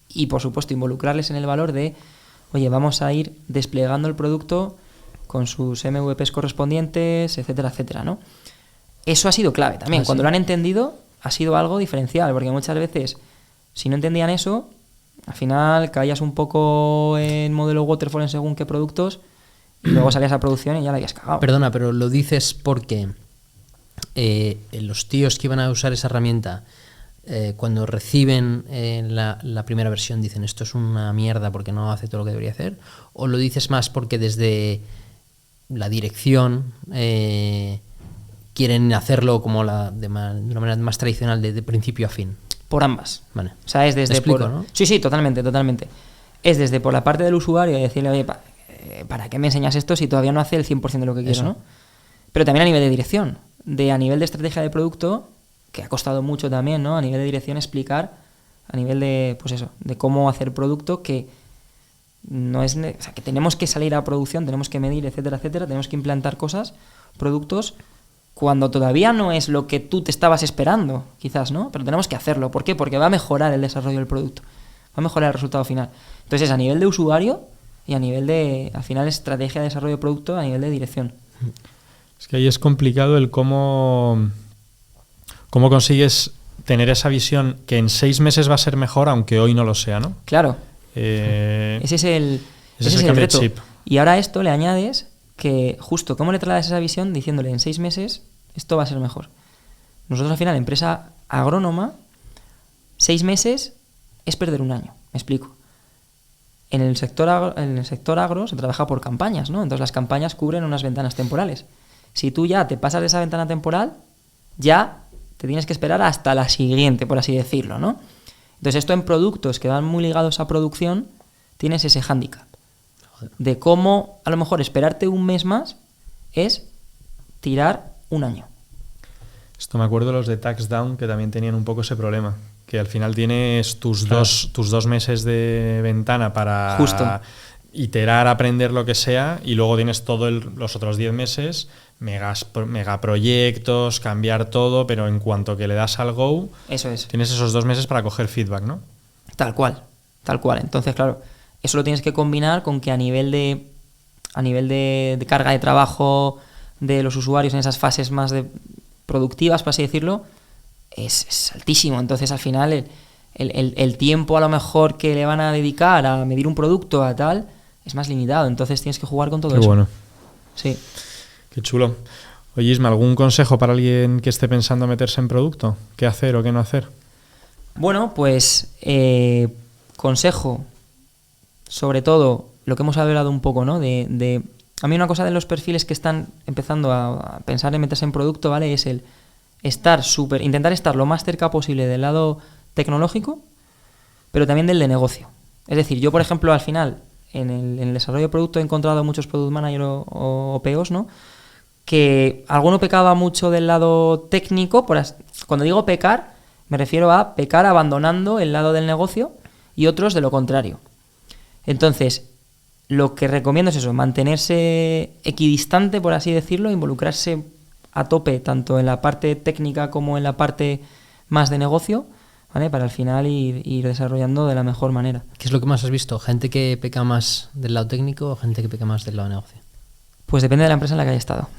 y, por supuesto, involucrarles en el valor de, oye, vamos a ir desplegando el producto con sus MVPs correspondientes, etcétera, etcétera, ¿no? Eso ha sido clave también. Cuando lo han entendido, ha sido algo diferencial, porque muchas veces, si no entendían eso, al final caías un poco en modelo waterfall en según qué productos y luego salías a producción y ya la habías cagado. Perdona, pero lo dices porque los tíos que iban a usar esa herramienta cuando reciben la primera versión dicen esto es una mierda porque no hace todo lo que debería hacer? ¿O lo dices más porque desde la dirección quieren hacerlo como de una manera más tradicional, de principio a fin? Por ambas. Vale. O sea, es desde... ¿Me explico, no? Sí, totalmente. Es desde por la parte del usuario y decirle, oye, ¿para qué me enseñas esto si todavía no hace el 100% de lo que quiero, Eso. ¿no? Pero también a nivel de dirección, a nivel de estrategia de producto, que ha costado mucho también, ¿no? A nivel de dirección explicar, a nivel de, pues eso, de cómo hacer producto que no es... O sea, que tenemos que salir a producción, tenemos que medir, etcétera, etcétera, tenemos que implantar cosas, productos, cuando todavía no es lo que tú te estabas esperando, quizás, ¿no? Pero tenemos que hacerlo. ¿Por qué? Porque va a mejorar el desarrollo del producto, va a mejorar el resultado final. Entonces, a nivel de usuario y a nivel de, al final, estrategia de desarrollo de producto, a nivel de dirección. Es que ahí es complicado el cómo consigues tener esa visión que en 6 meses va a ser mejor, aunque hoy no lo sea, ¿no? Claro. Ese es el cambio de reto. chip. Y ahora a esto le añades que justo cómo le trasladas esa visión diciéndole en 6 meses esto va a ser mejor. Nosotros al final, empresa agrónoma, 6 meses es perder un año. Me explico. En el sector agro se trabaja por campañas, ¿no? Entonces las campañas cubren unas ventanas temporales. Si tú ya te pasas de esa ventana temporal, ya te tienes que esperar hasta la siguiente, por así decirlo, ¿no? Entonces esto en productos que van muy ligados a producción, tienes ese hándicap de cómo a lo mejor esperarte un mes más es tirar un año. Esto me acuerdo los de TaxDown que también tenían un poco ese problema, que al final tienes tus dos meses de ventana para Justo. iterar, aprender lo que sea, y luego tienes los otros 10 meses, megaproyectos, cambiar todo, pero en cuanto que le das al go, Eso es. tienes esos 2 meses para coger feedback, ¿no? Tal cual. Entonces, claro, eso lo tienes que combinar con que a nivel de carga de trabajo de los usuarios en esas fases más productivas, por así decirlo, es altísimo. Entonces, al final, el tiempo a lo mejor que le van a dedicar a medir un producto, a tal, es más limitado. Entonces, tienes que jugar con todo Qué eso. bueno. Sí. Qué chulo. Oye, Isma, ¿algún consejo para alguien que esté pensando meterse en producto? ¿Qué hacer o qué no hacer? Bueno, pues consejo, sobre todo, lo que hemos hablado un poco, ¿no? A mí una cosa de los perfiles que están empezando a pensar en meterse en producto, ¿vale? Es el intentar estar lo más cerca posible del lado tecnológico, pero también del de negocio. Es decir, yo, por ejemplo, al final, en el desarrollo de producto he encontrado muchos product manager o POs, ¿no? Que alguno pecaba mucho del lado técnico. Cuando digo pecar, me refiero a pecar abandonando el lado del negocio, y otros de lo contrario. Entonces, lo que recomiendo es eso, mantenerse equidistante, por así decirlo, involucrarse a tope tanto en la parte técnica como en la parte más de negocio, ¿vale? Para al final ir desarrollando de la mejor manera. ¿Qué es lo que más has visto? ¿Gente que peca más del lado técnico o gente que peca más del lado de negocio? Pues depende de la empresa en la que haya estado.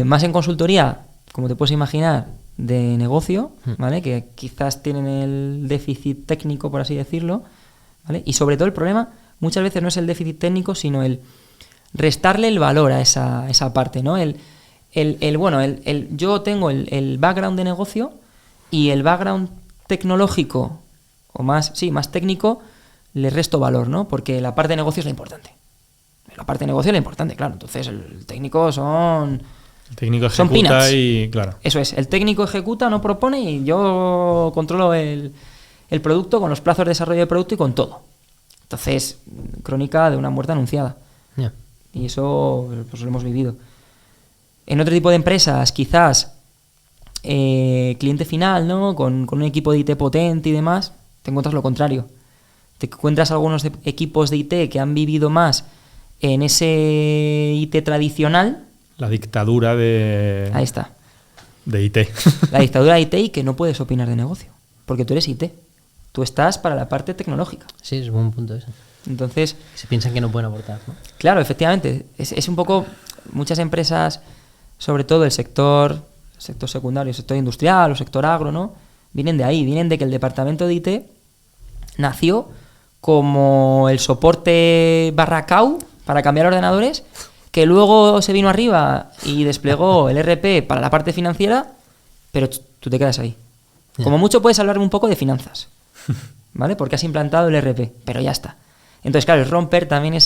Más en consultoría, como te puedes imaginar, de negocio, ¿vale? Que quizás tienen el déficit técnico, por así decirlo, ¿vale? Y sobre todo el problema muchas veces no es el déficit técnico, sino el restarle el valor a esa parte, ¿no? Yo tengo el background de negocio y el background tecnológico, o más técnico, le resto valor, ¿no? Porque la parte de negocio es la importante. La parte de negocio es la importante, claro. Entonces el técnico El técnico son ejecuta peanuts. y claro. Eso es, el técnico ejecuta, no propone, y yo controlo el producto con los plazos de desarrollo del producto y con todo. Entonces, crónica de una muerte anunciada. Yeah. Y eso pues lo hemos vivido. En otro tipo de empresas, quizás cliente final, ¿no? Con un equipo de IT potente y demás, te encuentras lo contrario. Te encuentras algunos equipos de IT que han vivido más en ese IT tradicional. La dictadura Ahí está. de IT. La dictadura de IT, y que no puedes opinar de negocio, porque tú eres IT. Tú estás para la parte tecnológica. Sí, es un buen punto ese. Entonces, Se piensan que no pueden aportar, ¿no? claro, efectivamente, es un poco, muchas empresas, sobre todo el sector secundario, el sector industrial o sector agro, ¿no? Vienen de ahí, vienen de que el departamento de IT nació como el soporte barracau para cambiar ordenadores, que luego se vino arriba y desplegó el ERP para la parte financiera, pero tú te quedas ahí. Ya. Como mucho puedes hablarme un poco de finanzas, ¿vale? Porque has implantado el ERP, pero ya está. Entonces, claro, es romper también no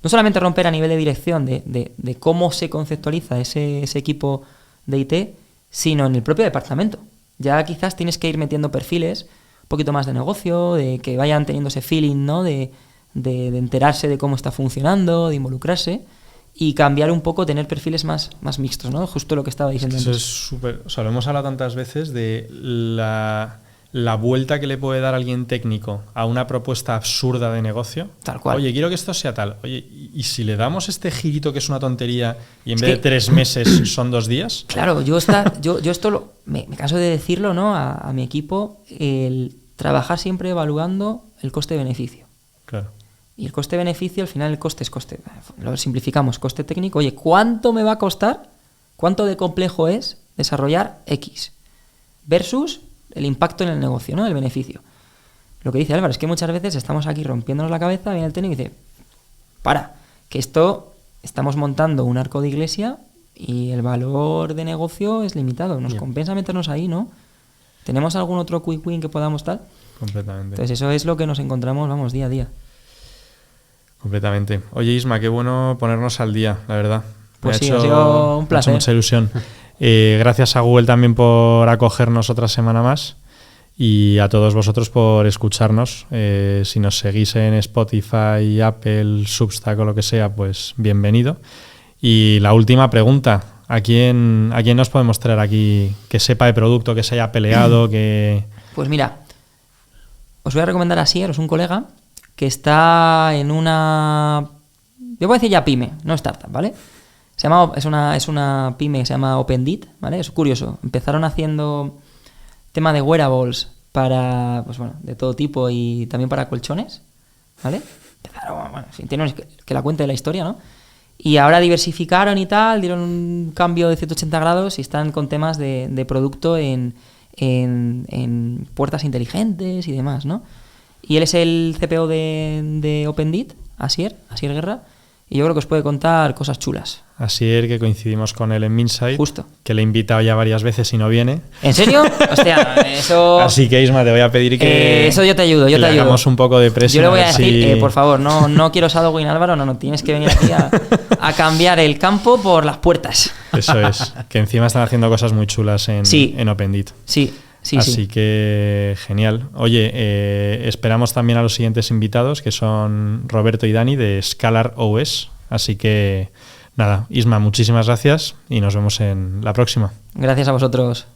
solamente romper a nivel de dirección de cómo se conceptualiza ese equipo de IT, sino en el propio departamento. Ya quizás tienes que ir metiendo perfiles, un poquito más de negocio, de que vayan teniendo ese feeling, ¿no? De enterarse de cómo está funcionando, de involucrarse y cambiar un poco, tener perfiles más mixtos, ¿no? Justo lo que estaba diciendo Eso antes. es súper... O sea, lo hemos hablado tantas veces de la vuelta que le puede dar alguien técnico a una propuesta absurda de negocio. Tal cual. Oye, quiero que esto sea tal. Oye, ¿y si le damos este girito que es una tontería y en Es vez de que- 3 meses son 2 días? Claro, yo esto me canso de decirlo, ¿no? A mi equipo, el trabajar siempre evaluando el coste-beneficio. Claro. Y el coste-beneficio, al final el coste es coste. Lo simplificamos, coste técnico. Oye, ¿cuánto me va a costar? ¿Cuánto de complejo es desarrollar X? Versus el impacto en el negocio, ¿no? El beneficio. Lo que dice Álvaro es que muchas veces estamos aquí rompiéndonos la cabeza, viene el técnico y dice, que esto estamos montando un arco de iglesia y el valor de negocio es limitado. Nos compensa meternos ahí, ¿no? ¿Tenemos algún otro quick win que podamos tal? Completamente. Entonces eso es lo que nos encontramos, vamos, día a día. Completamente. Oye, Isma, qué bueno ponernos al día, la verdad. Pues sí, ha sido un placer. Me ha hecho mucha ilusión. Gracias a Google también por acogernos otra semana más y a todos vosotros por escucharnos. Si nos seguís en Spotify, Apple, Substack o lo que sea, pues bienvenido. Y la última pregunta, ¿a quién nos podemos traer aquí que sepa de producto, que se haya peleado, que... Pues mira, os voy a recomendar a Asier, es un colega que está en una... Yo voy a decir ya pyme, no startup, ¿vale? Es una pyme que se llama OpenDit, ¿vale? Es curioso. Empezaron haciendo tema de wearables para, pues bueno, de todo tipo y también para colchones, ¿vale? Empezaron, bueno, sin tener que la cuente de la historia, ¿no? Y ahora diversificaron y tal, dieron un cambio de 180 grados y están con temas de producto en puertas inteligentes y demás, ¿no? Y él es el CPO de OpenDit, Asier Guerra, y yo creo que os puede contar cosas chulas. Asier, que coincidimos con él en Minsight, Justo. que le he invitado ya varias veces y no viene. ¿En serio? Hostia, eso... Así que, Isma, te voy a pedir que... eso yo te ayudo, le hagamos un poco de presión. Yo le voy a ver decir, si- por favor, no quiero Shadowing, Álvaro, no, tienes que venir aquí a cambiar el campo por las puertas. Eso es, que encima están haciendo cosas muy chulas Sí. en OpenDit. Sí. Así que genial. Oye, esperamos también a los siguientes invitados, que son Roberto y Dani de Scalar OS. Así que nada, Isma, muchísimas gracias y nos vemos en la próxima. Gracias a vosotros.